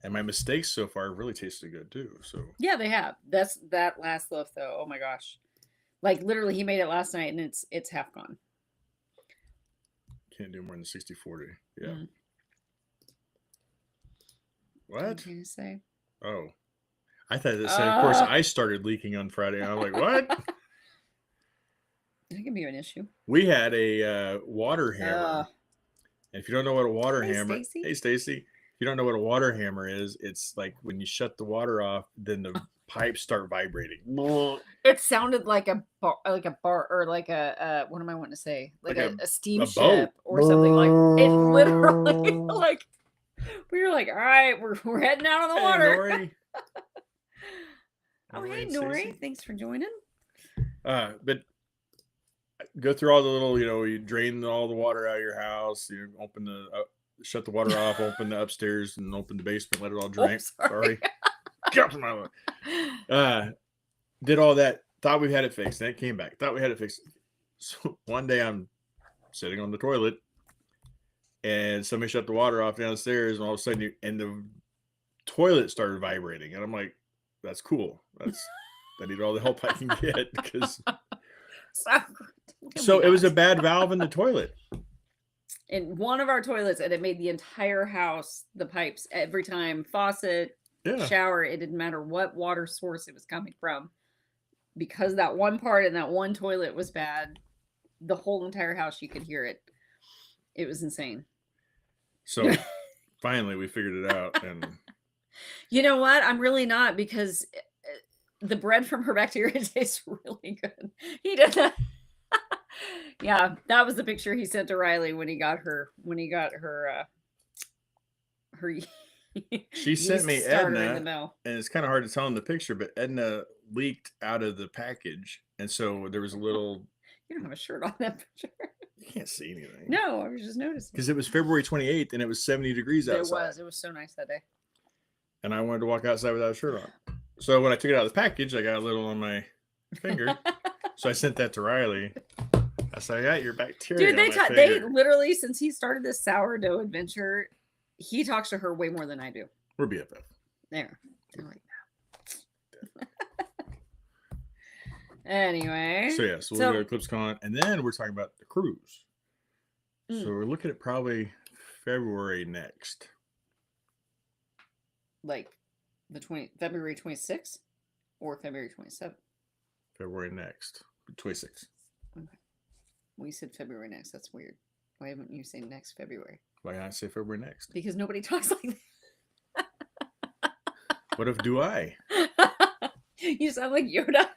And my mistakes so far really tasted good too. So yeah, they have. That last loaf though. Oh my gosh, like literally, he made it last night and it's half gone. Can't do more than 60-40. Yeah. Mm. What? What did you say? Oh, I thought that said. Of course, I started leaking on Friday. I'm like, what? That can be an issue. We had a water hammer. And if you don't know what a water hammer, Stacey? hey Stacy, if you don't know what a water hammer is, it's like when you shut the water off, then the pipes start vibrating. It sounded like a bar, or like a what am I wanting to say? Like a steamship or something. Like it literally, like we were like, all right, we're heading out on the water. Hey, oh, hey, Nori, thanks for joining. But go through all the little, you drain all the water out of your house. You shut the water off, open the upstairs, and open the basement, let it all drain. Oh, sorry. Get from my way. Did all that. Thought we had it fixed. Then it came back. Thought we had it fixed. So one day I'm sitting on the toilet, and somebody shut the water off downstairs, and all of a sudden, the toilet started vibrating, and I'm like, "That's cool. I need all the help I can get because." So it was a bad valve in the toilet. In one of our toilets, and it made the entire house, the pipes, every time, faucet, shower, it didn't matter what water source it was coming from. Because that one part in that one toilet was bad, the whole entire house, you could hear it. It was insane. So finally we figured it out. And you know what? I'm really not, because the bread from her bacteria tastes really good. He did that. Yeah, that was the picture he sent to Riley when he got her she sent me Edna, and it's kind of hard to tell in the picture, but Edna leaked out of the package, and so there was a little. You don't have a shirt on that picture. You can't see anything. No, I was just noticing. Because it was February 28th, and it was 70 degrees outside. It was so nice that day. And I wanted to walk outside without a shirt on. So when I took it out of the package, I got a little on my finger. So I sent that to Riley. I said, I got your bacteria. Dude, they literally, since he started this sourdough adventure, he talks to her way more than I do. We're BFF. There. Like anyway. So yeah, so we'll go to ClipsCon, and then we're talking about the cruise. So we're looking at probably February next. Like February 26th or February 27th? February next. 26th. Okay. Well, you said February next. That's weird. Why haven't you say next February? Why can't I say February next? Because nobody talks like that. What if do I? You sound like Yoda.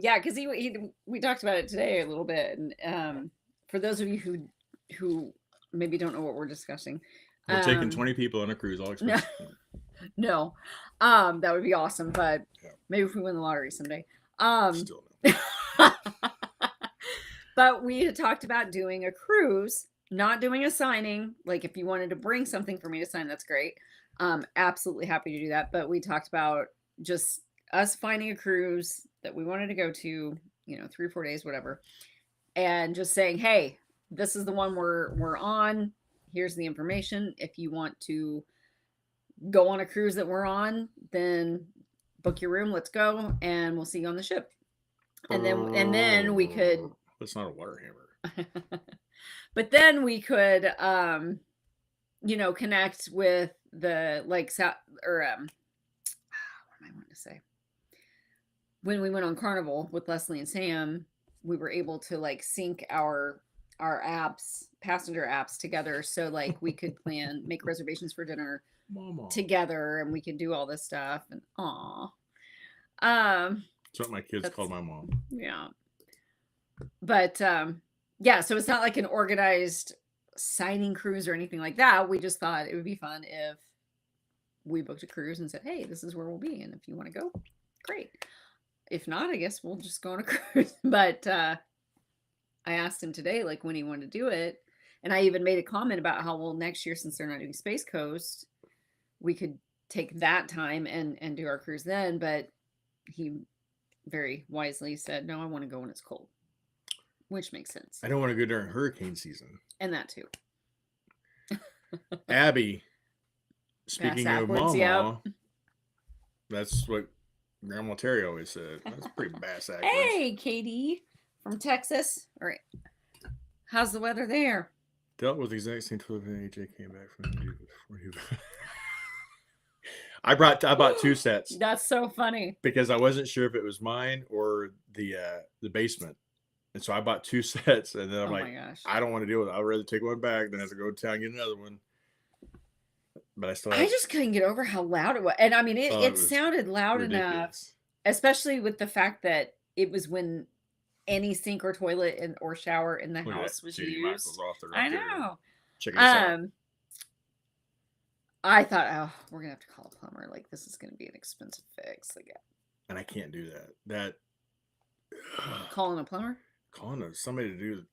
Yeah, because we talked about it today a little bit, and for those of you who maybe don't know what we're discussing, we're taking 20 people on a cruise, all expenses. No, that would be awesome, but maybe if we win the lottery someday. Still no. But we had talked about doing a cruise, not doing a signing. Like if you wanted to bring something for me to sign, that's great. Absolutely happy to do that. But we talked about just us finding a cruise that we wanted to go to, 3 or 4 days, whatever. And just saying, hey, this is the one we're on. Here's the information. If you want to go on a cruise that we're on, then book your room, let's go, and we'll see you on the ship. And then we could That's not a water hammer. but then we could connect with the like south or what am I wanting to say? When we went on Carnival with Leslie and Sam, we were able to like sync our apps, passenger apps together, so like we could make reservations for dinner Mama. together, and we could do all this stuff. And That's what my kids called my mom. Yeah, but yeah, so it's not like an organized signing cruise or anything like that. We just thought it would be fun if we booked a cruise and said, hey, this is where we'll be, and if you want to go, great. If not, I guess we'll just go on a cruise. But I asked him today, like, when he wanted to do it. And I even made a comment about how, well, next year, since they're not doing Space Coast, we could take that time and do our cruise then. But he very wisely said, no, I want to go when it's cold, which makes sense. I don't want to go during hurricane season. And that too. Abby, speaking of mama, yep. That's what Grandma Terry always said. That's pretty bass backwards. Hey, Katie from Texas. All right. How's the weather there? Dealt with the exact same 12 AJ came back from before he. I bought 2 sets. That's so funny. Because I wasn't sure if it was mine or the basement. And so I bought 2 sets, and then I'm like, I don't want to deal with it. I'd rather take one back than have to go to town and get another one. But I just couldn't get over how loud it was. And I mean, it sounded loud enough, especially with the fact that it was when any sink or toilet or shower in the house was used. I know. Check this out. I thought, oh, we're gonna have to call a plumber. Like, this is gonna be an expensive fix again. And I can't do that. Calling a plumber? Calling somebody to do.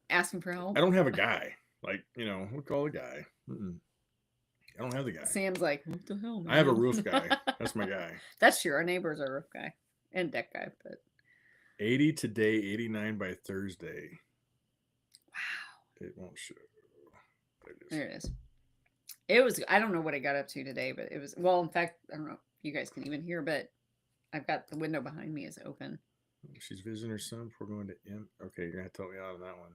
Asking for help? I don't have a guy. Like, we'll call a guy. I don't have the guy. Sam's like, what the hell, man? I have a roof guy. That's my guy. That's true. Our neighbor's a roof guy and deck guy. But 80 today, 89 by Thursday. Wow. It won't show. There it is. It was, I don't know what I got up to today, but it was, well, in fact, I don't know if you guys can even hear, but I've got the window behind me is open. She's visiting her son before going to M. Okay, you're going to have to help me out on that one.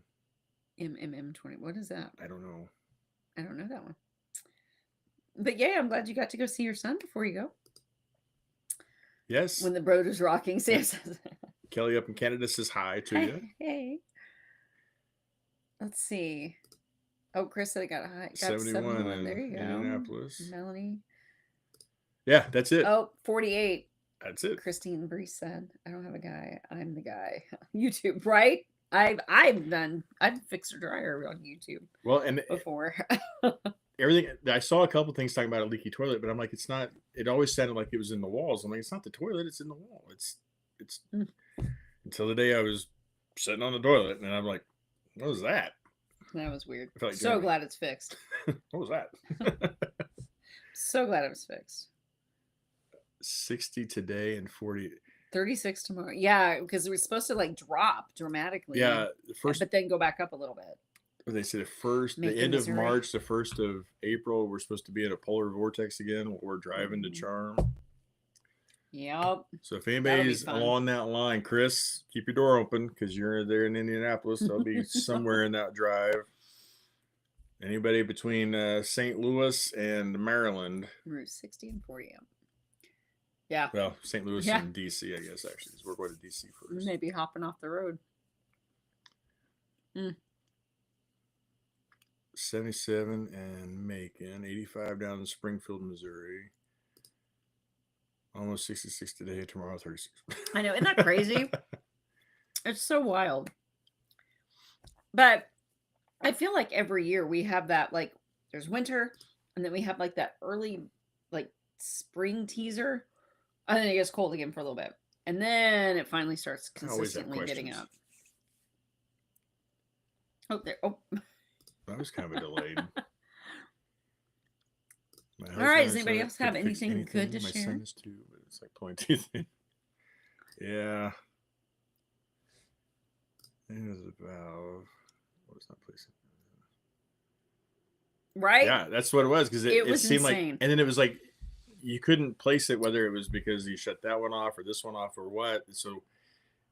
MMM20. What is that? I don't know. I don't know that one. But yeah, I'm glad you got to go see your son before you go. Yes. When the boat is rocking, Sam says. Kelly up in Canada says hi to you. Hey. Let's see. Oh, Chris said I got a high. 71 there you go. Indianapolis. Melanie. Yeah, that's it. Oh, 48. That's it. Christine Brees said, I don't have a guy. I'm the guy. YouTube, right? I've fixed a dryer on YouTube. Well, and before. Everything, I saw a couple things talking about a leaky toilet, but I'm like, it's not. It always sounded like it was in the walls. I'm like, it's not the toilet, it's in the wall. It's until the day I was sitting on the toilet, and I'm like, what was that? That was weird. Like so glad it's fixed. What was that? So glad it was fixed. 60 today and 40. 36 tomorrow. Yeah, because it was supposed to like drop dramatically. Yeah, but then go back up a little bit. They said the end of March, the 1st of April, we're supposed to be in a polar vortex again while we're driving to Charm. Yep. So if anybody's along that line, Chris, keep your door open because you're there in Indianapolis. I'll be somewhere in that drive. Anybody between St. Louis and Maryland. Route 60 and 40. Yeah. Well, St. Louis and D.C., I guess, actually. We're going to D.C. first. Maybe hopping off the road. 77 and Macon, 85 down in Springfield, Missouri. Almost 66 today, tomorrow 36. I know, isn't that crazy? It's so wild. But I feel like every year we have that, like, there's winter, and then we have like that early, like, spring teaser, and then it gets cold again for a little bit. And then it finally starts consistently getting up. Oh, there. Oh. That was kind of a delayed. All right. Does anybody else have anything good to share? My son is too, but it's like pulling teeth in. Yeah. It was about. What is that place? Right? Yeah, that's what it was because It it was seemed like, insane. and then it was like you couldn't place it whether it was because you shut that one off or this one off or what. So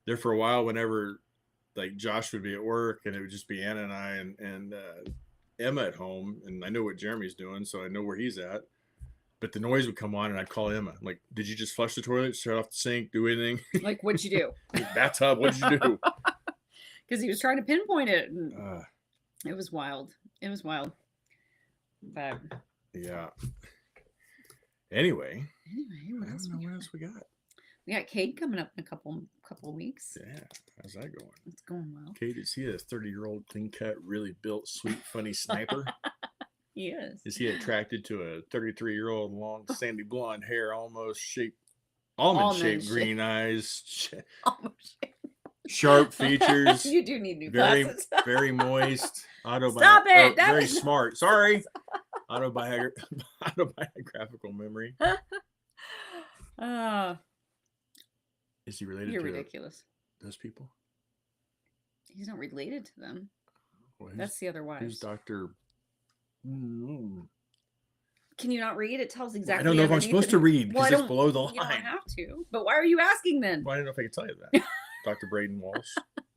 there for a while, whenever like Josh would be at work and it would just be Anna and I and Emma at home, and I know what Jeremy's doing, so I know where he's at. But the noise would come on, and I'd call Emma. I'm like, did you just flush the toilet, shut off the sink, do anything? Like, what'd you do? Bathtub, what did you do? Because he was trying to pinpoint it. And Uh, it was wild. It was wild. But yeah. Anyway, what I else don't know we what got? else we got. We got Cade coming up in a couple of weeks. Yeah, how's that going? It's going well. Kate, is he a 30-year-old clean cut, really built, sweet, funny sniper? He is. Is he attracted to a 33-year-old, long, sandy blonde hair, almost shaped, Almond almond-shaped shape. green eyes, Almost. sharp features, You do need new very, glasses. very moist, Stop it! That very was- smart. Sorry, autobiographical memory. Is he related You're to ridiculous. those people? He's not related to them. Well, That's the other who's wives. Doctor? Can you not read? It tells I exactly. don't know if I'm underneath supposed it. to read Well, I because it's don't- below the You don't line. have to. But why are you asking then? Well, I don't know if I can tell you that. Dr. Braden Walsh,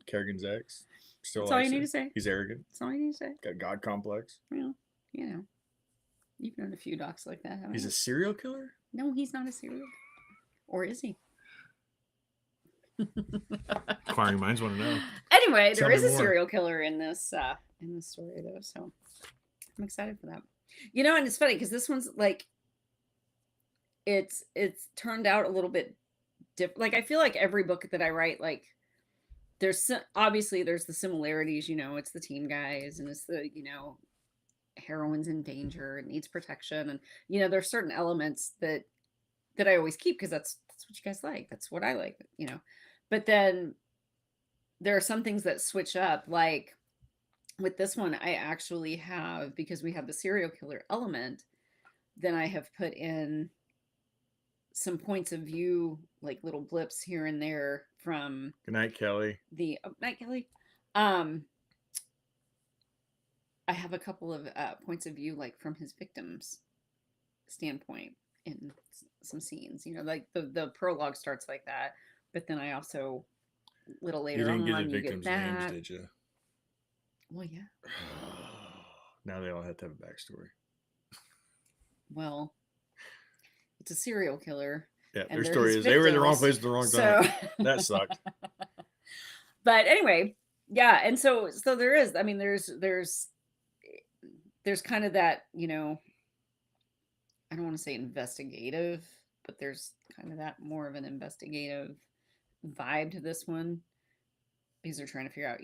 Kerrigan's ex. Still That's all you likes need her. to say. He's arrogant. That's all you need to say. Got God complex. Well, you know, you've known a few docs like that. Haven't He's you? a serial killer? No, he's not a serial. Or is he? Inquiring minds want to know. Anyway, Tell there me is a more. serial killer in this story though, so I'm excited for that. You know, and it's funny because this one's like it's turned out a little bit different. Like I feel like every book that I write, like obviously there's the similarities. You know, it's the team guys and it's the heroine's in danger and needs protection, and there's certain elements that I always keep because that's what you guys like. That's what I like. But then there are some things that switch up. Like with this one, I actually have, because we have the serial killer element, then I have put in some points of view, like little blips here and there from Good night, Kelly. Night Kelly. I have a couple of points of view, like from his victim's standpoint in some scenes. Like the prologue starts like that, but then I also little later You didn't get on the you victims' get that. names, did you? Well, yeah. Now they all have to have a backstory. Well, it's a serial killer. Yeah, And their they're story his is they were in the wrong victims. place at the wrong So time. That sucked. But anyway, yeah, and so there is. I mean, there's kind of that, I don't want to say investigative, but there's kind of that more of an investigative vibe to this one because they're trying to figure out,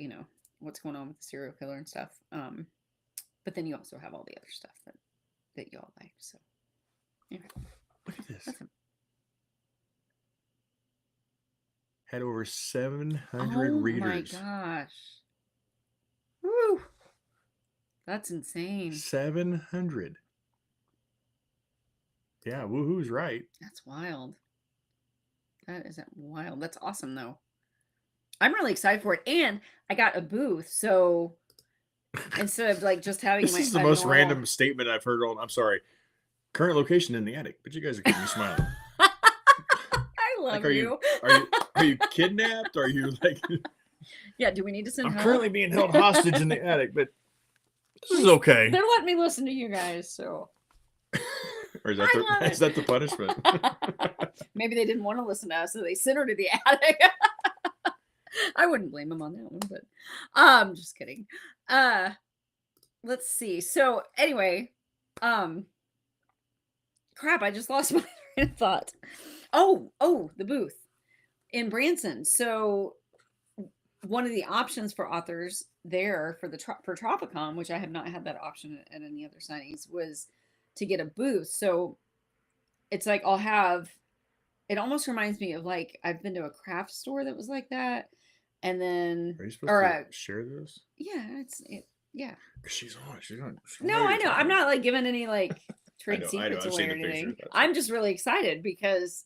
what's going on with the serial killer and stuff. But then you also have all the other stuff that you all like. So, yeah. Look at this. That's Had over 700 oh readers. my gosh. Woo. That's insane. 700. Yeah, woohoo's right. That's wild. That isn't wild. That's awesome though. I'm really excited for it. And I got a booth. So instead of like just having This is the most random statement I've heard on. I'm sorry. Current location in the attic, but you guys are getting me smiling. I love Like, you. Are you kidnapped? Are you like? Yeah. Do we need to send I'm help? currently being held hostage in the attic, but this is okay. They're letting me listen to you guys. So Or is that I love is it. that the punishment? maybe they didn't want to listen to us, so they sent her to the attic. I wouldn't blame them on that one, but just kidding. Let's see. So anyway, crap, I just lost my train of thought. Oh, the booth in Branson. So one of the options for authors there for for Tropicon, which I have not had that option at any other signings, was to get a booth. So it's like I'll have, it almost reminds me of like I've been to a craft store that was like that. And then Are you supposed or to share this? yeah, yeah. She's on. She's on. No, I know. I'm not like giving any like trade I know, secrets I've away seen or the picture, anything. that's I'm just really excited because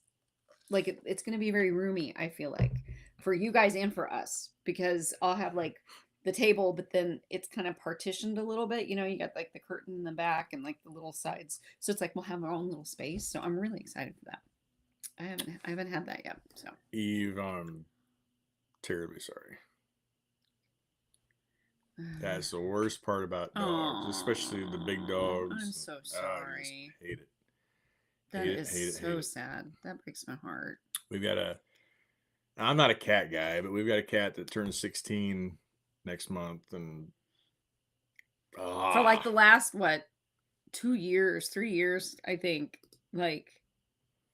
like it's going to be very roomy, I feel like, for you guys and for us, because I'll have like the table, but then it's kind of partitioned a little bit. You know, you got like the curtain in the back and like the little sides. So it's like we'll have our own little space. So I'm really excited for that. I haven't had that yet. So Eve, I'm terribly sorry. That's the worst part about dogs, especially the big dogs. I'm so sorry. I just hate it. That Hate it, is hate it, so hate it. sad. That breaks my heart. We've got I'm not a cat guy, but we've got a cat that turns 16 next month, and For like the last, what, 2 years, 3 years, I think, like,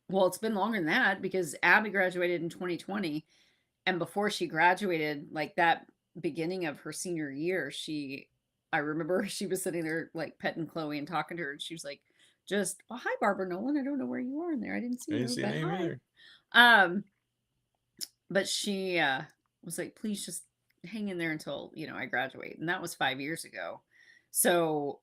well, it's been longer than that because Abby graduated in 2020. And before she graduated, like that beginning of her senior year, I remember she was sitting there like petting Chloe and talking to her. And she was like, just, oh, hi, Barbara Nolan. I don't know where you are in there. I didn't see I you. didn't see a But name hi. either. But she was like, please just hang in there until, you know, I graduate. And that was 5 years ago. So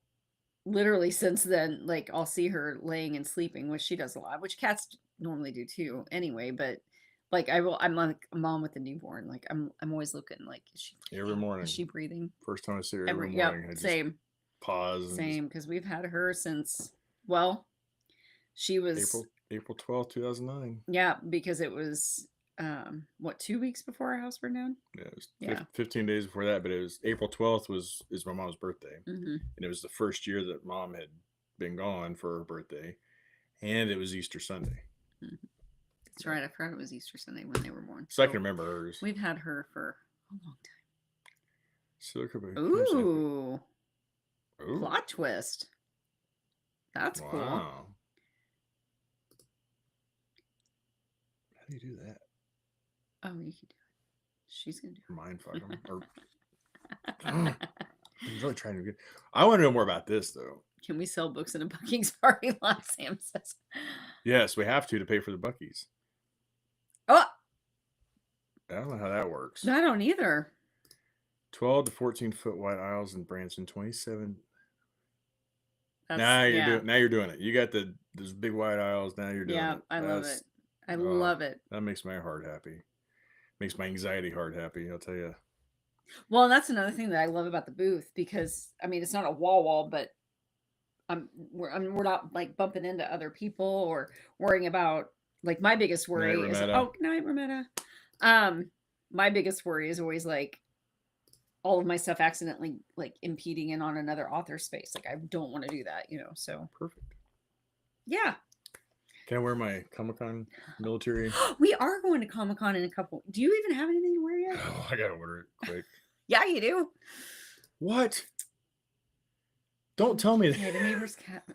literally since then, like I'll see her laying and sleeping, which she does a lot, which cats normally do too anyway. But like I'm like a mom with a newborn. Like I'm always looking like, is she breathing? Every morning. Is she breathing? First time I see her every morning. Yep, I just same. pause. Same, because we've had her since, well, she was April 12th, 2009. Yeah, because it was what, 2 weeks before our house burned down? Yeah, it was 15 days before that, but it was April 12th is my mom's birthday. Mm-hmm. And it was the first year that mom had been gone for her birthday, and it was Easter Sunday. Mm-hmm. That's right. I forgot it was Easter Sunday when they were born. So I can remember hers. We've had her for a long time. So Ooh. Plot twist. That's cool. How do you do that? Oh, you can do it. She's gonna do it. Mind fuck them. I'm really trying to get. I want to know more about this though. Can we sell books in a Buc-ee's parking lot? Sam says. Yes, we have to pay for the Buc-ee's. Oh, I don't know how that works. I don't either. 12 to 14 foot wide aisles in Branson, 27. Now you're doing it. You got those big wide aisles. Now you're doing it. Yeah, I love it. I love it. That makes my heart happy. Makes my anxiety heart happy. I'll tell you. Well, and that's another thing that I love about the booth because I mean it's not a wall, but we're not like bumping into other people or worrying about like my biggest worry is night, Rametta. My biggest worry is always like all of my stuff accidentally like impeding in on another author's space. Like I don't want to do that, you know. So perfect. Yeah. Can I wear my Comic-Con military? We are going to Comic-Con in a couple. Do you even have anything to wear yet? Oh, I gotta order it quick. Yeah, you do. What? Don't tell me that. Yeah, the neighbor's cat.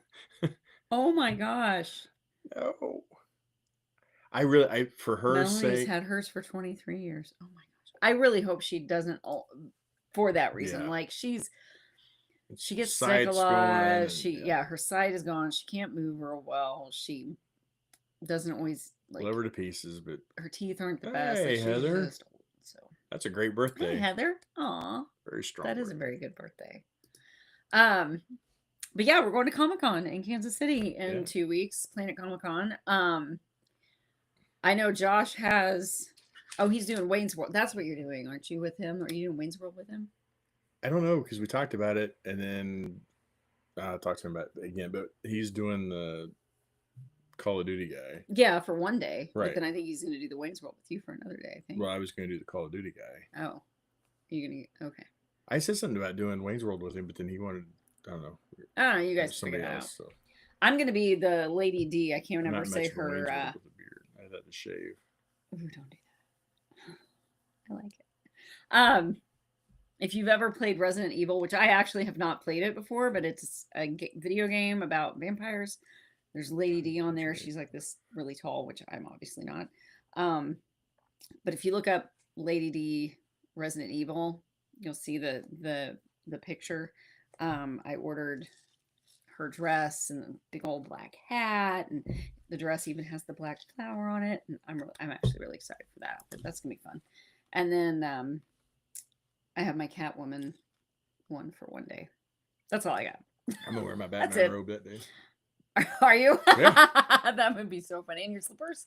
Oh my gosh. No. For her Melanie's sake. had hers for 23 years. Oh my gosh. I really hope she doesn't for that reason. Yeah. Like she gets sick a lot. Her side is gone. She can't move real well. She doesn't always love her to pieces, but her teeth aren't the best. Hey, like Heather. Just old, so that's a great birthday. Hey, Heather. Aw. Very strong. That is a very good birthday. But yeah, we're going to Comic-Con in Kansas City in 2 weeks, Planet Comic-Con. I know Josh has, he's doing Wayne's World. That's what you're doing, aren't you, with him? Are you doing Wayne's World with him? I don't know, because we talked about it, and then I talked to him about it again, but he's doing the Call of Duty guy. Yeah, for one day. Right. But then I think he's going to do the Wayne's World with you for another day, I think. Well, I was going to do the Call of Duty guy. Oh. You're going to, okay. I said something about doing Wayne's World with him, but then he wanted, I don't know. You guys figure it out. So. I'm going to be the Lady D. I can't remember say her. With a beard. I had to shave. Ooh, don't do that. I like it. If you've ever played Resident Evil, which I actually have not played it before, but it's a video game about vampires. There's Lady D on there. She's like this really tall, which I'm obviously not. But if you look up Lady D Resident Evil, you'll see the picture. I ordered her dress and the big old black hat, and the dress even has the black flower on it. And I'm actually really excited for that outfit. That's gonna be fun. And then I have my Catwoman one for one day. That's all I got. I'm gonna wear my Batman robe that day. Are you? Yeah. That would be so funny. And your slippers?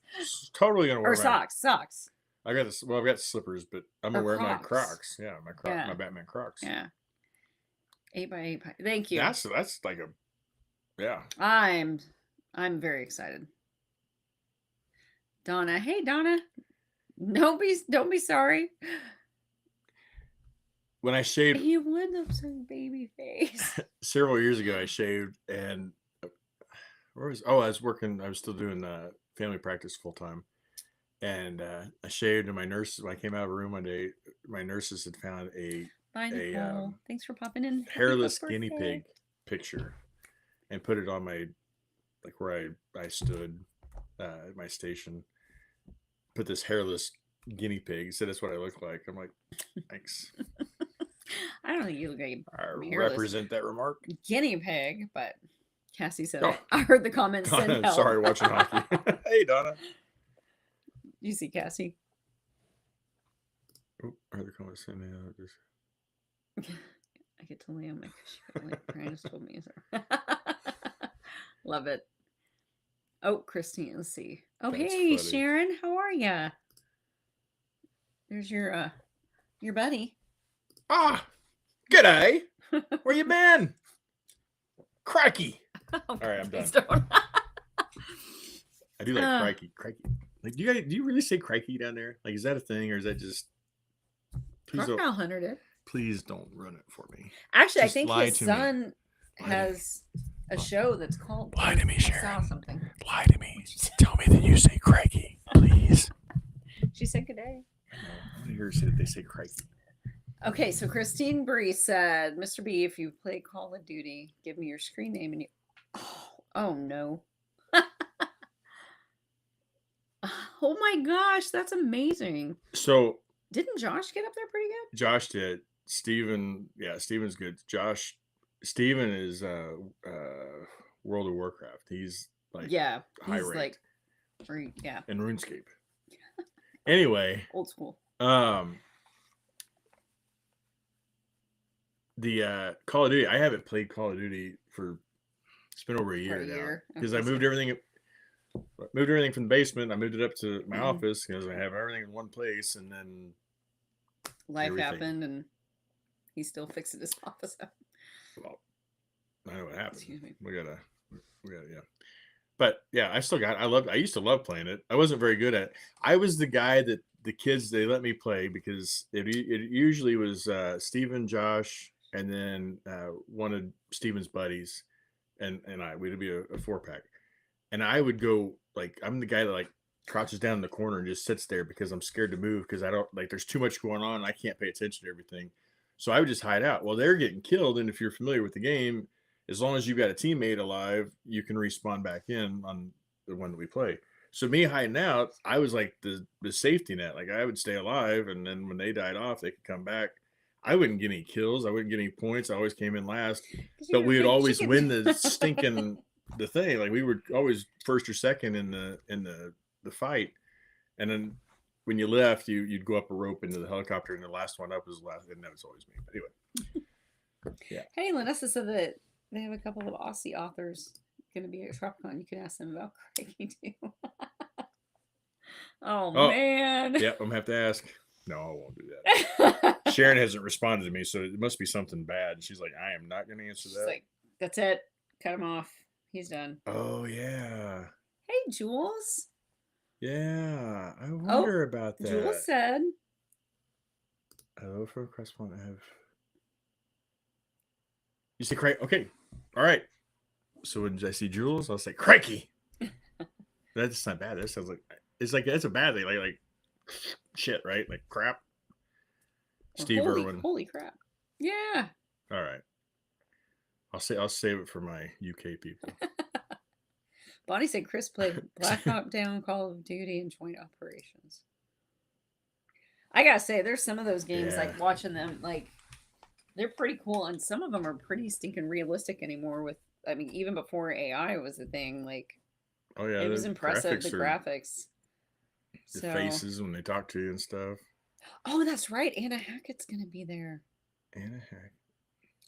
Totally gonna wear. Or socks. I got this. Well, I've got slippers, but I'm Or gonna wear my Crocs. Crocs. Yeah, Yeah. my Batman Crocs. Yeah. 8x8. Thank you. That's like a yeah. I'm very excited. Donna. Hey Donna. Don't be sorry. When I shaved You would look so baby face. several years ago, I shaved and I was working. I was still doing family practice full time, and I shaved. And my nurse, when I came out of a room one day, my nurses had found Bye, Nicole. Thanks for popping in. hairless guinea pig picture, and put it on my where I stood at my station. Put this hairless guinea pig. Said that's what I look like. I'm like, thanks. I don't think you look like I hairless represent that remark. guinea pig, but Cassie said Oh. it. I heard the comments. Donna, sorry, watching hockey. Hey, Donna. You see Cassie? Oh, I heard the comments. I get to lay on my cushion like Brian just told me. So. Love it. Oh, Christine, let's see. Oh, That's hey, funny. Sharon, how are ya? There's your buddy. Ah, g'day. Where you been? Crikey. All right, I'm done. done. I do like crikey. Like, do you really say crikey down there? Like, is that a thing, or is that just? Crocodile Hunter did. Please don't run it for me. Actually, Just I think lie his to me. son has a show that's called. Lie to me, I saw Sharon. something. Lie to me. Tell me that you say crikey, please. She said good day. I want to hear her say that they say crikey. Okay, so Christine Bree said, Mr. B, if you play Call of Duty, give me your screen name and you. Oh no. Oh my gosh, that's amazing. So didn't Josh get up there pretty good? Josh did. Steven's good. Steven is World of Warcraft. He's like high he's ranked. Yeah. And RuneScape. Anyway, old school. The Call of Duty, I haven't played Call of Duty it's been over a year now because I moved everything from the basement. I moved it up to my office because I have everything in one place, and then life happened and he still fixed his office up. Well, I know what happened. Excuse me. We gotta yeah. But yeah, I used to love playing it. I wasn't very good at it. I was the guy that the kids, they let me play because it usually was Steven, Josh, and then one of Steven's buddies, and we'd be a 4-pack. And I would go, I'm the guy that crouches down in the corner and just sits there because I'm scared to move because I don't there's too much going on and I can't pay attention to everything. So I would just hide out. Well, they're getting killed, and if you're familiar with the game, as long as you've got a teammate alive, you can respawn back in on the one that we play. So me hiding out, I was like the safety net. Like, I would stay alive, and then when they died off, they could come back. I wouldn't get any kills. I wouldn't get any points. I always came in last. But we would always win the stinking the thing. Like, we were always first or second in the fight. And then when you left, you'd go up a rope into the helicopter, and the last one up was last, and that was always me. But anyway. Yeah. Hey, Lanessa said that they have a couple of Aussie authors going to be at Tropicon. You can ask them about Craigie too. oh man. Yep, I'm gonna have to ask. No, I won't do that. Sharon hasn't responded to me, so it must be something bad. She's like, I am not going to answer that. Like, that's it. Cut him off. He's done. Oh yeah. Hey, Jules. Yeah, I wonder about that. Jules said, "Hello for a crestfallen. I have." You say crikey? Okay, all right. So when I see Jules, I'll say crikey. That's not bad. That sounds like that's a bad thing. Like shit, right? Like crap. Steve Irwin. Holy crap! Yeah. All right. I'll save it for my UK people. Bonnie said Chris played Black Hawk Down, Call of Duty, and Joint Operations. I gotta say, there's some of those games like watching them, they're pretty cool, and some of them are pretty stinking realistic anymore. Even before AI was a thing, oh yeah, it was impressive. The graphics, the faces when they talk to you and stuff. Oh, that's right. Anna Hackett's gonna be there. Anna Hackett.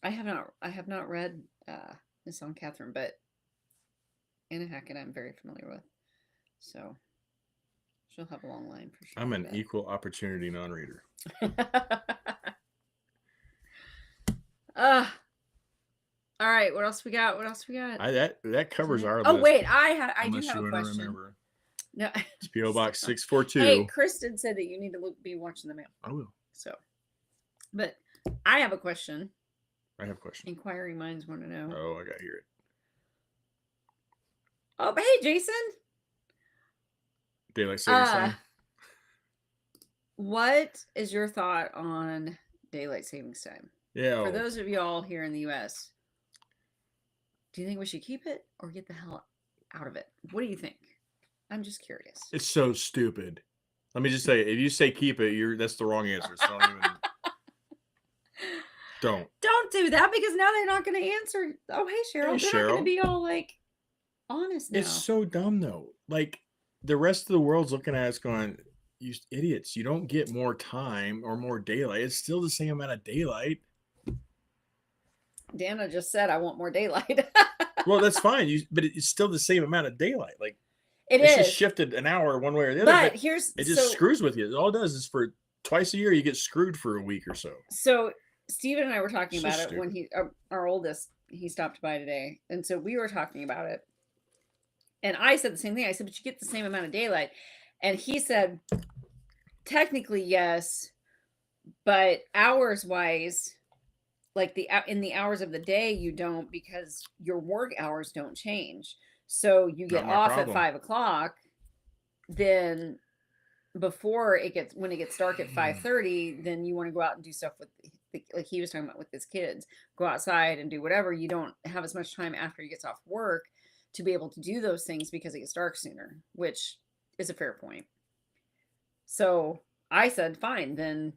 I have not read this on Catherine, but Anna Hackett I'm very familiar with. So She'll have a long line for sure. I'm an equal opportunity non-reader. All right. What else we got? That covers our Oh list. wait, I do Unless have you a want to question. remember. No, It's PO Box 642. Hey, Kristen said that you need to be watching the mail. I will. So, but I have a question. I have a question. Inquiring minds want to know. Oh, I got to hear it. Oh, but hey, Jason. Daylight savings time. What is your thought on daylight savings time? Yeah. For those of y'all here in the U.S., do you think we should keep it or get the hell out of it? What do you think? I'm just curious. It's so stupid. Let me just say, if you say keep it, that's the wrong answer. So don't do that, because now they're not going to answer. Oh, hey, Cheryl. They're not going to be all like honest now. It's so dumb though. Like the rest of the world's looking at us going, you idiots, you don't get more time or more daylight. It's still the same amount of daylight. Dana just said, I want more daylight. Well, that's fine. But it's still the same amount of daylight. Like it's just shifted an hour one way or the other. But it just screws with you. All it does is for twice a year, you get screwed for a week or so. So Steven and I were talking about it when our oldest, he stopped by today. And so we were talking about it. And I said the same thing. I said, but you get the same amount of daylight. And he said, technically, yes. But hours wise, like in the hours of the day, you don't, because your work hours don't change. So you get off at 5 o'clock. Then when it gets dark at 5:30, then you want to go out and do stuff with, like he was talking about with his kids, go outside and do whatever. You don't have as much time after he gets off work to be able to do those things because it gets dark sooner, which is a fair point. So I said, fine, then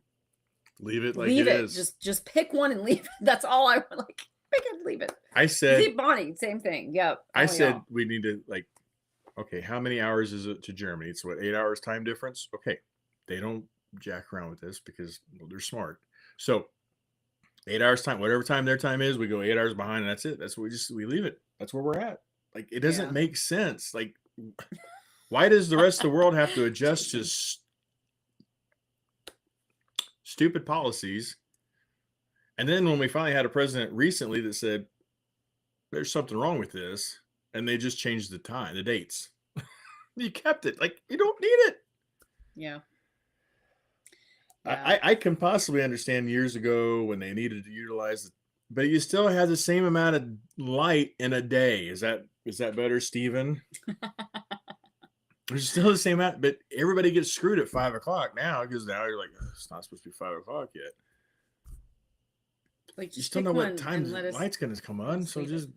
leave it like it is. Just pick one and leave it. That's all I want. Like, pick it, leave it. I said, see, Bonnie, same thing. Yep. I said we need to, like, okay, how many hours is it to Germany? It's what, 8 hours time difference? Okay. They don't jack around with this because they're smart. So 8 hours time, whatever time their time is, we go 8 hours behind and that's it. That's what we leave it. That's where we're at. Like, it doesn't make sense. Like, why does the rest of the world have to adjust to stupid policies? And then when we finally had a president recently that said, there's something wrong with this, and they just changed the dates. You kept it. Like, you don't need it. Yeah. I can possibly understand years ago when they needed to utilize it, but you still have the same amount of light in a day. Is that better, Steven? It's still the same amount, but everybody gets screwed at 5 o'clock now, because now you're like, it's not supposed to be 5 o'clock yet. Like, you still know what time the light's going to come on, so just.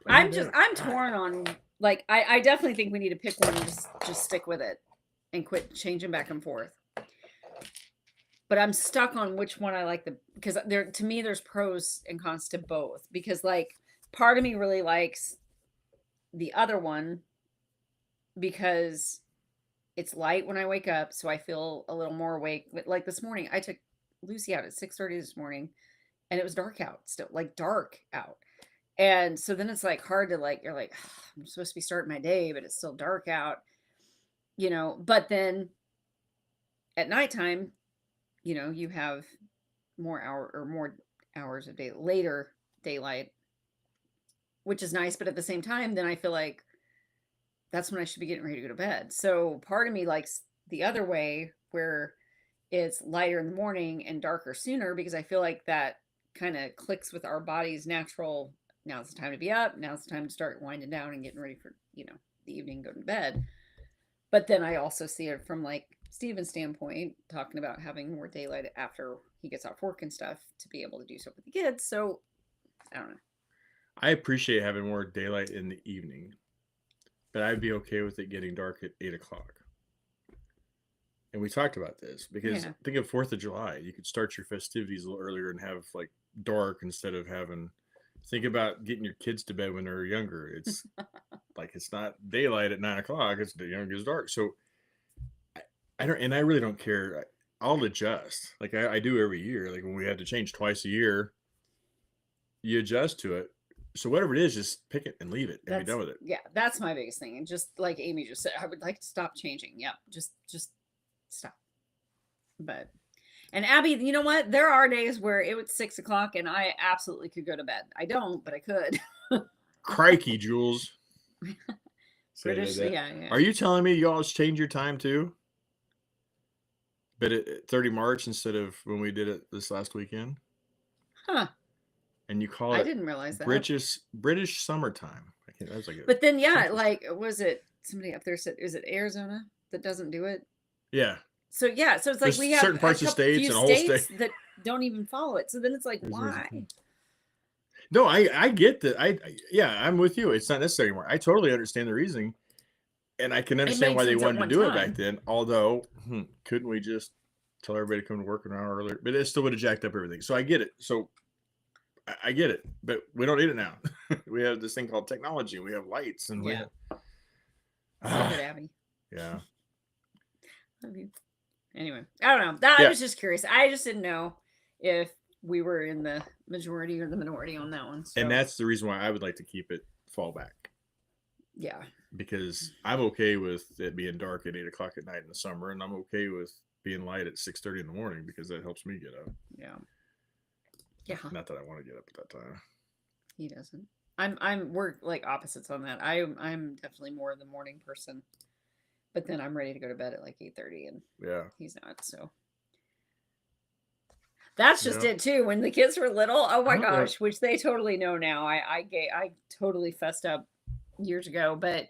I'm torn on, like, I definitely think we need to pick one and just stick with it and quit changing back and forth. But I'm stuck on which one I like because to me, there's pros and cons to both, because like part of me really likes the other one because it's light when I wake up. So I feel a little more awake. But like this morning, I took Lucy out at 6:30 this morning and it was dark out still, like dark out. And so then it's like hard to like, you're like, I'm supposed to be starting my day, but it's still dark out, but then at nighttime, you have more hours of later daylight, which is nice. But at the same time, then I feel like that's when I should be getting ready to go to bed. So part of me likes the other way where it's lighter in the morning and darker sooner, because I feel like that kind of clicks with our body's natural, now's the time to be up. Now's the time to start winding down and getting ready for, the evening, go to bed. But then I also see it from like Steven's standpoint, talking about having more daylight after he gets off work and stuff to be able to do stuff with the kids. So I don't know. I appreciate having more daylight in the evening, but I'd be okay with it getting dark at 8 o'clock. And we talked about this because think of 4th of July. You could start your festivities a little earlier and have like dark instead of having. Think about getting your kids to bed when they're younger. It's like, it's not daylight at 9 o'clock. It's dark. So I really don't care. I'll adjust. Like I do every year. Like when we had to change twice a year, you adjust to it. So whatever it is, just pick it and leave it and be done with it. Yeah, that's my biggest thing. And just like Amy just said, I would like to stop changing. Yeah, just stop. But and Abby, you know what? There are days where it was 6 o'clock and I absolutely could go to bed. I don't, but I could. Crikey, Jules. British, yeah. Are you telling me you always change your time too? But at 30 March instead of when we did it this last weekend? Huh. And you call it I didn't realize that. British summertime. I can't, that was like but then, yeah, like, was it somebody up there said, is it Arizona that doesn't do it? Yeah. So, yeah. So it's like There's we have certain parts of states and a whole state that don't even follow it. So then it's like, why? No, I get that. I'm with you. It's not necessary anymore. I totally understand the reasoning. And I can understand why they wanted to do it back then. Although, couldn't we just tell everybody to come to work an hour earlier? But it still would have jacked up everything. So I get it. So I get it. But we don't need it now. We have this thing called technology. We have lights. And we have... Good, Abby. Yeah. Love you. Anyway, I don't know. I was just curious. I just didn't know if we were in the majority or the minority on that one. So. And that's the reason why I would like to keep it fall back. Yeah. Because I'm okay with it being dark at 8 o'clock at night in the summer, and I'm okay with being light at 6:30 in the morning because that helps me get up. Yeah. Yeah. Not that I want to get up at that time. He doesn't. We're like opposites on that. I'm definitely more the morning person. But then I'm ready to go to bed at like 8:30 and he's not. So that's just it too. When the kids were little, oh my gosh, which they totally know now. I totally fessed up years ago, but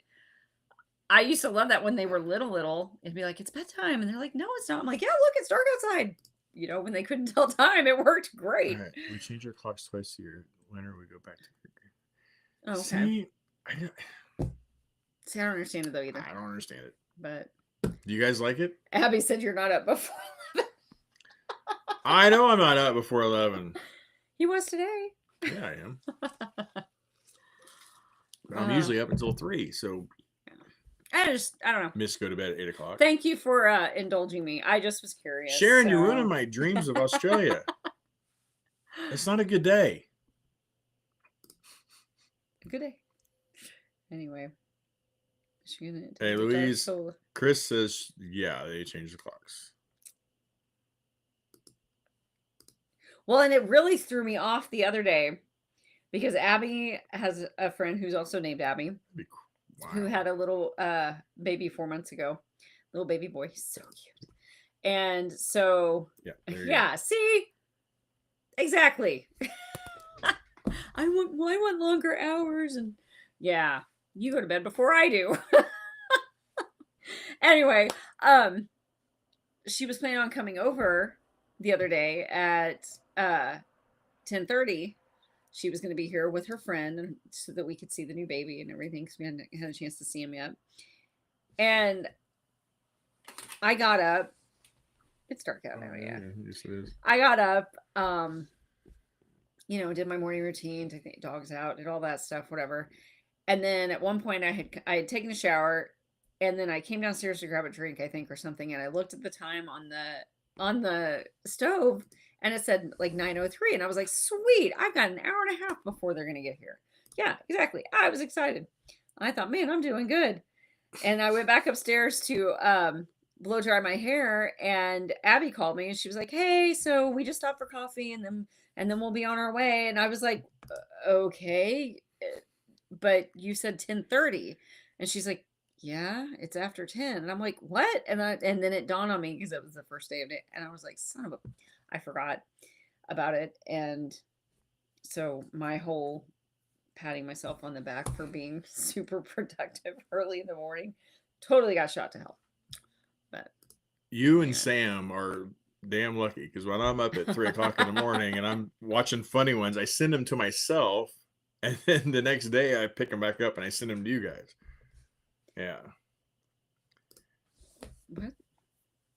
I used to love that when they were little. It'd be like, it's bedtime, and they're like, no, it's not. I'm like, yeah, look, it's dark outside. You know, when they couldn't tell time, it worked great. All right. We change our clocks twice a year. Winter, we go back to. Oh, okay. See, I don't understand it though either. I don't understand it. But do you guys like it? Abby said you're not up before 11. I know I'm not up before 11. He was today. Yeah, I am. I'm usually up until 3, so I don't know. Miss go to bed at 8 o'clock. Thank you for indulging me. I just was curious. Sharon, you're ruining my dreams of Australia. It's not a good day. Good day. Anyway. Hey, Louise. Chris says, yeah, they changed the clocks. Well, and it really threw me off the other day because Abby has a friend who's also named Abby, who had a little baby 4 months ago. Little baby boy. He's so cute. And so, see? Exactly. I want longer hours. And yeah, you go to bed before I do. Anyway, she was planning on coming over the other day at 10:30. She was going to be here with her friend so that we could see the new baby and everything because we hadn't had a chance to see him yet. And I got up. It's dark out now, yeah. Yes, it is. I got up, did my morning routine, took the dogs out, did all that stuff, whatever. And then at one point I had taken a shower, and then I came downstairs to grab a drink, I think, or something, and I looked at the time on the stove, and it said like 9:03, and I was like, sweet, I've got an hour and a half before they're gonna get here. Yeah, exactly. I was excited. I thought, man, I'm doing good. And I went back upstairs to blow dry my hair, and Abby called me, and she was like, hey, so we just stopped for coffee, and then we'll be on our way. And I was like, okay, but you said 10:30, and she's like, yeah, it's after 10. And I'm like, what? And then it dawned on me because it was the first day of it, and I was like, son of a, I forgot about it. And so my whole patting myself on the back for being super productive early in the morning totally got shot to hell. But you and Sam are damn lucky, because when I'm up at 3 o'clock in the morning and I'm watching funny ones, I send them to myself, and then the next day I pick them back up and I send them to you guys. Yeah. What?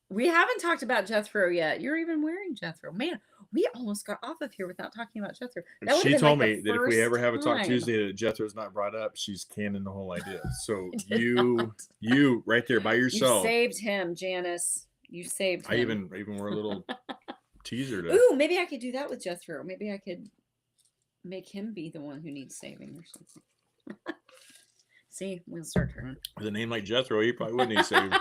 We haven't talked about Jethro yet. You're even wearing Jethro. Man, we almost got off of here without talking about Jethro. She told me that if we ever have a Talk Tuesday that Jethro's not brought up, she's canning the whole idea. So you right there by yourself. You saved him, Janice. You saved him. I even wore a little teaser to. Ooh, maybe I could do that with Jethro. Maybe I could make him be the one who needs saving or something. See, we'll start turning. With a name like Jethro, he probably wouldn't need saving.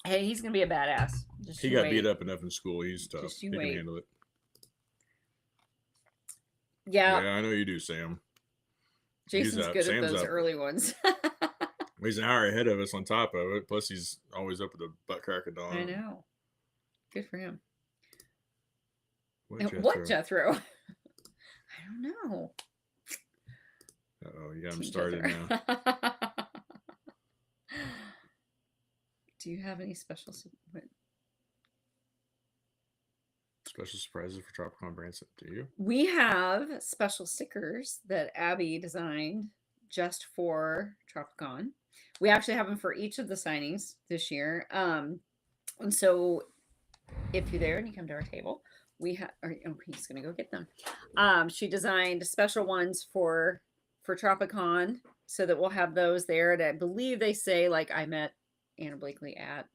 Hey, he's gonna be a badass. Just He you got wait. beat up enough in school. He's tough. Just He you can wait. handle it. Yeah, Yeah, I know you do, Sam. Jason's good at those early ones. He's an hour ahead of us on top of it. Plus, he's always up with the butt crack of dawn. I know. Good for him. What What Jethro? I don't know. Uh-oh, you got him Team started Jethro. now. Do you have any special surprises for Tropicon Branson? Do you? We have special stickers that Abby designed just for Tropicon. We actually have them for each of the signings this year. And so if you're there and you come to our table, we have. Oh, he's gonna go get them. She designed special ones for Tropicon, so that we'll have those there. And I believe they say like I met Anna Blakely at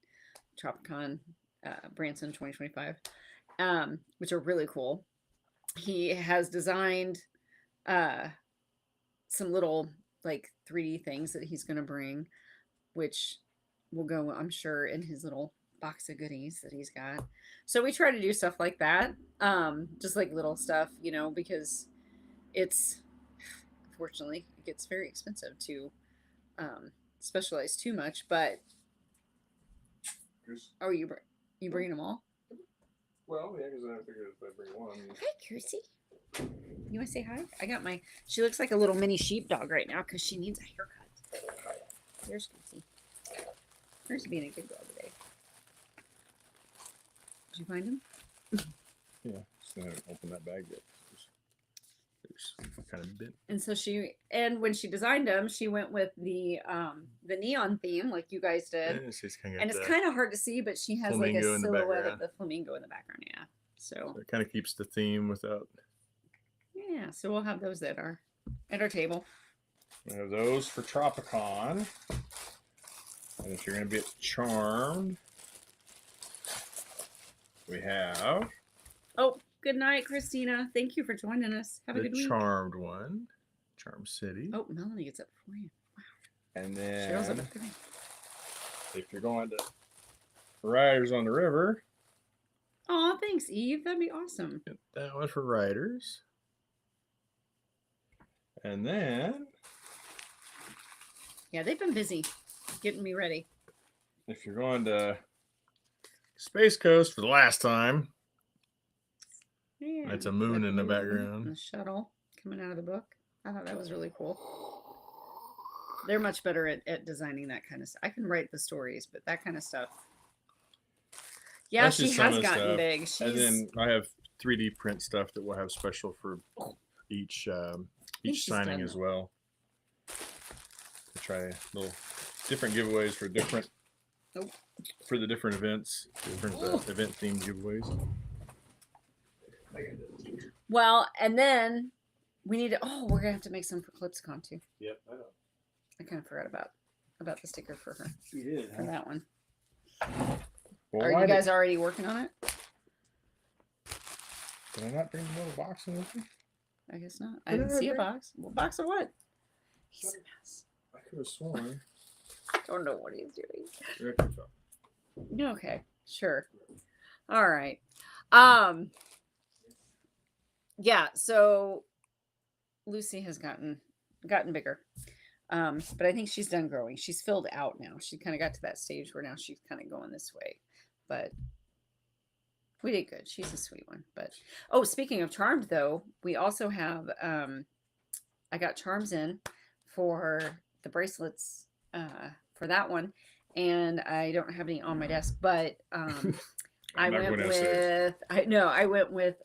Tropicon Branson 2025, which are really cool. He has designed some little like 3D things that he's going to bring, which will go, I'm sure, in his little box of goodies that he's got. So we try to do stuff like that, just like little stuff, because it's, unfortunately, it gets very expensive to specialize too much. But you bringing them all? Well, yeah, because I figured if I bring one. Hi, Kiersey. You want to say hi? I got she looks like a little mini sheepdog right now because she needs a haircut. There's Kiersey. Kiersey being a good girl today. Did you find him? Yeah, just gonna open that bag yet. There's kind of bit. And so when she designed them, she went with the neon theme like you guys did. And it's kind of hard to see, but she has like a silhouette of the flamingo in the background. Yeah. So it kind of keeps the theme without. Yeah, so we'll have those at our table. We have those for Tropicon. And if you're going to be at Charmed, we have. Oh, good night, Christina. Thank you for joining us. Have a good week. The Charmed one, Charm City. Oh, Melanie gets up before you. Wow. And then Cheryl's up at 3. If you're going to Riders on the River. Oh, thanks, Eve. That'd be awesome. Get that one for Riders. And then. Yeah, they've been busy getting me ready. If you're going to Space Coast for the last time. Yeah, that's a moon in the background. The shuttle coming out of the book. I thought that was really cool. They're much better at designing that kind of stuff. I can write the stories, but that kind of stuff. Yeah, she has gotten big. And then I have 3D print stuff that we'll have special for each signing as well. To try little different giveaways for different for the different events, different event themed giveaways. Well, and then we need to. We're gonna have to make some for ClipsCon too. Yep, I know. I kind of forgot about the sticker for her. You did for that one. Well, are you guys already working on it? Did I not bring the little box in with me? I guess not. I didn't see a box. What box of what? He's a mess. I could have sworn. I don't know what he's doing. Okay, sure. All right. Yeah, so Lucy has gotten bigger. But I think she's done growing. She's filled out now. She kind of got to that stage where now she's kind of going this way. But we did good. She's a sweet one. But speaking of Charmed though, we also have I got charms in for the bracelets for that one. And I don't have any on my desk, but I went with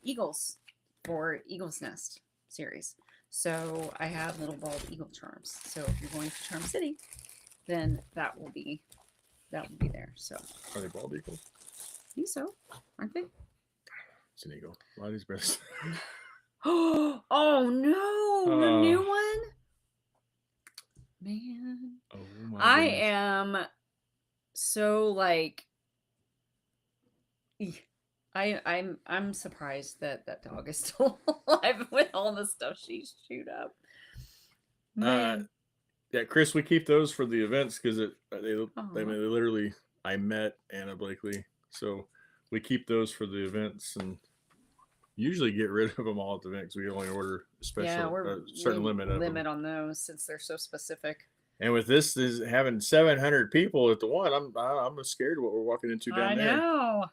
Eagles for Eagle's Nest series. So I have little bald eagle charms. So if you're going to Charm City, then that will be there. So are they bald eagles? I think so, aren't they? It's an eagle. A lot of these bracelets. Oh no, the new one, man. Oh my! I am so like. I'm surprised that that dog is still alive with all the stuff she's chewed up. Uh, Man. yeah, Chris, we keep those for the events because they Aw. literally I met Anna Blakely, so we keep those for the events and usually get rid of them all at the event because we only order a Yeah, special we're certain limit of them. limit on those since they're so specific. And with this is having 700 people at the one, I'm scared what we're walking into down I there. know.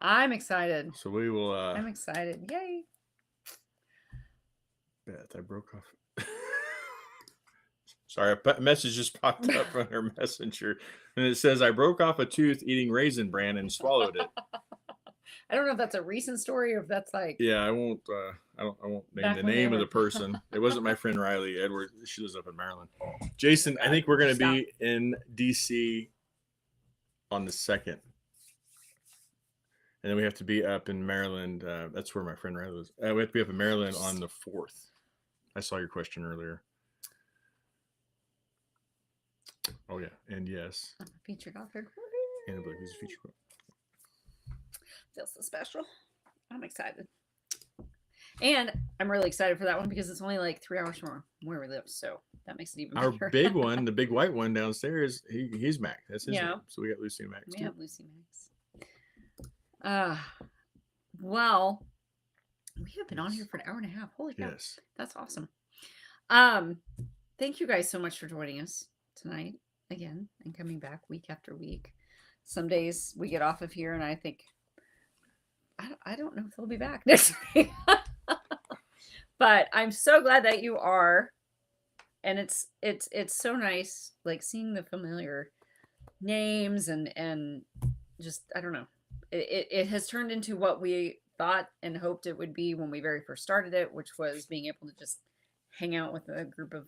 I'm excited. So we will. I'm excited. Yay. Beth, I broke off. Sorry, a message just popped up on her messenger, and it says I broke off a tooth eating Raisin Bran and swallowed it. I don't know if that's a recent story or if that's like. Yeah, I won't. I won't name Back the when they name of were- the person. It wasn't my friend Riley Edward. She lives up in Maryland. Jason, I think we're going to be in DC on the 2nd, and then we have to be up in Maryland. That's where my friend Riley lives. We have to be up in Maryland on the 4th. I saw your question earlier. Oh yeah, and yes, I'm a featured author. Anna Blakely's a feature. Feels so special. I'm excited. And I'm really excited for that one because it's only like 3 hours from where we live. So that makes it even Our better. big one, the big white one downstairs, he's Mac. That's his Yeah. name. So we got Lucy and Max We too. have Lucy Max. Well, we have been on here for an hour and a half. Holy cow. Yes. That's awesome. Thank you guys so much for joining us tonight again and coming back week after week. Some days we get off of here and I think I don't know if they'll be back next week. But I'm so glad that you are. And it's so nice like seeing the familiar names and just I don't know. It has turned into what we thought and hoped it would be when we very first started it, which was being able to just hang out with a group of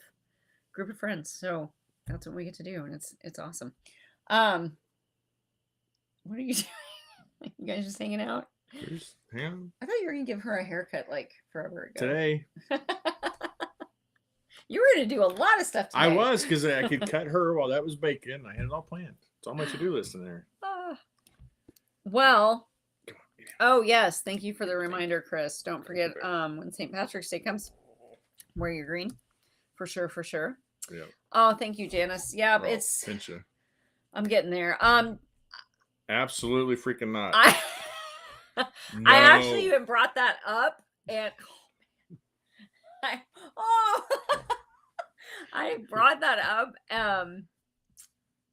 friends. So that's what we get to do, and it's awesome. What are you doing? You guys just hanging out? Just hang on. I thought you were gonna give her a haircut like forever ago. Today. You were gonna do a lot of stuff today. I was because I could cut her while that was baking. I had it all planned. It's on my to-do list in there. Well, oh yes, thank you for the reminder, Chris. Don't forget when St. Patrick's Day comes, wear your green. For sure, for sure. Yeah. Oh, thank you, Janice. Yeah, Well, it's pinch ya. I'm getting there. Absolutely freaking not. I No. I actually even brought that up and I brought that up.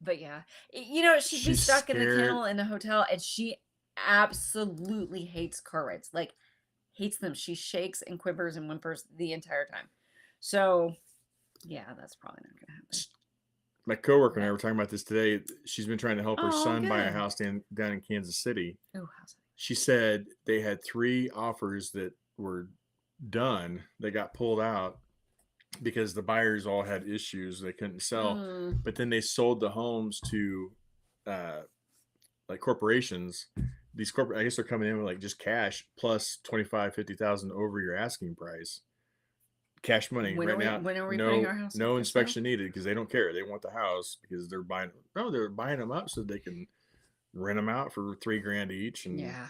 But yeah, you know, she's been She's stuck in the scared. kennel in the hotel and she absolutely hates car rides. Like hates them. She shakes and quivers and whimpers the entire time. So yeah, that's probably not gonna happen. My coworker and I were talking about this today. She's been trying to help her Oh, son buy a good. house down in Kansas City. Oh, how's She said they had 3 offers that were done that got pulled out because the buyers all had issues they couldn't sell. But then they sold the homes to like corporations. These corporate, I guess they're coming in with like just cash plus 25,000-50,000 over your asking price. Cash money When right are we- now. when are we no, putting our house up no for inspection needed because they don't care. They want the house because they're buying. No, they're buying them up so they can rent them out for $3,000 each. And yeah,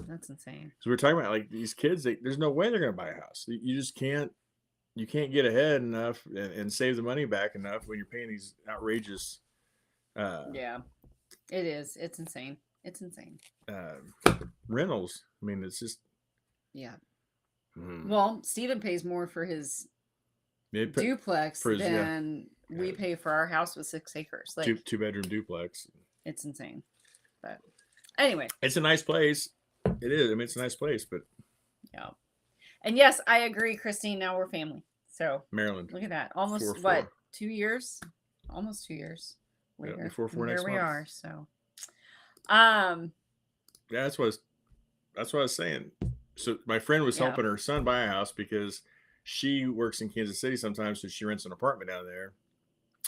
that's insane. so we're talking about like these kids. There's no way they're going to buy a house. You just can't. You can't get ahead enough and save the money back enough when you're paying these outrageous. Yeah, it is. It's insane. It's insane. Rentals. I mean, it's just. Yeah. Hmm. Well, Steven pays more for his duplex for his- yeah. than we pay for our house with 6 acres. Like two-bedroom duplex. it's insane. But anyway, It's a nice place. It is. I mean, it's a nice place, but yeah. And yes, I agree, Christine. Now we're family. So Maryland. look at that. Almost 4-4. what? 2 years? Almost 2 years later. Yeah, 4-4 and next here we month. are. So Yeah, that's what I was saying. So my friend was Yeah. helping her son buy a house because she works in Kansas City sometimes, so she rents an apartment down there,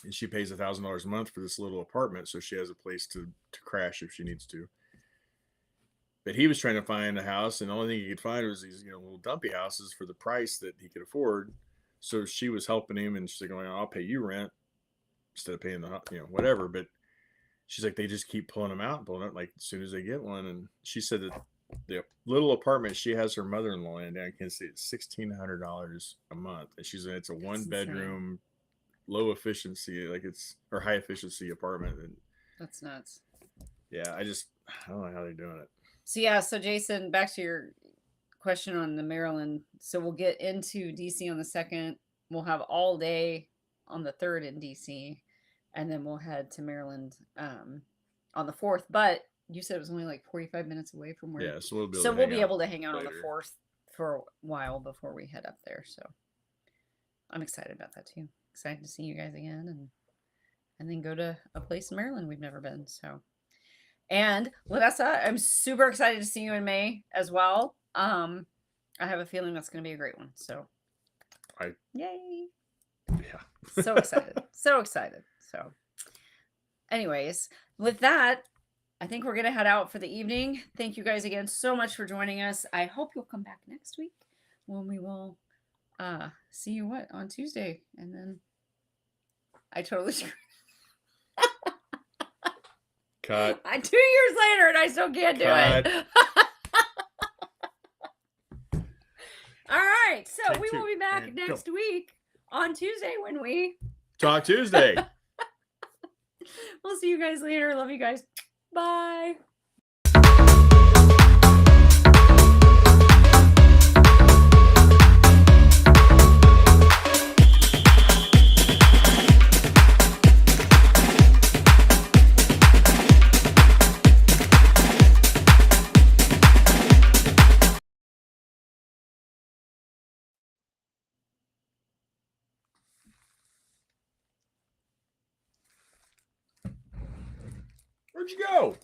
and she pays $1,000 a month for this little apartment, so she has a place to crash if she needs to. But he was trying to find a house, and the only thing he could find was these little dumpy houses for the price that he could afford. So she was helping him, and she's going, "I'll pay you rent instead of paying the whatever." But she's like, they just keep pulling them out and pulling it like as soon as they get one. And she said that the little apartment she has her mother-in-law in down in Kansas City, it's $1,600 a month, and she's it's a one bedroom, low efficiency, like it's or high efficiency apartment. And that's nuts. Yeah, I don't know how they're doing it. So yeah, so Jason, back to your question on the Maryland. So we'll get into DC on the 2nd. We'll have all day on the 3rd in DC, and then we'll head to Maryland on the 4th. But you said it was only like 45 minutes away from where. Yeah, so we'll be able to hang out on the 4th for a while before we head up there. So I'm excited about that too. Excited to see you guys again, and then go to a place in Maryland we've never been. So. And Vanessa, I'm super excited to see you in May as well. I have a feeling that's going to be a great one. So, yay! Yeah, so excited, so excited. So, anyways, with that, I think we're going to head out for the evening. Thank you guys again so much for joining us. I hope you'll come back next week when we will see you on Tuesday, and then I totally. Cut. 2 years later, and I still can't do it. All right, so we will be back next week on Tuesday when we Talk Tuesday. We'll see you guys later. Love you guys. Bye. Where'd you go?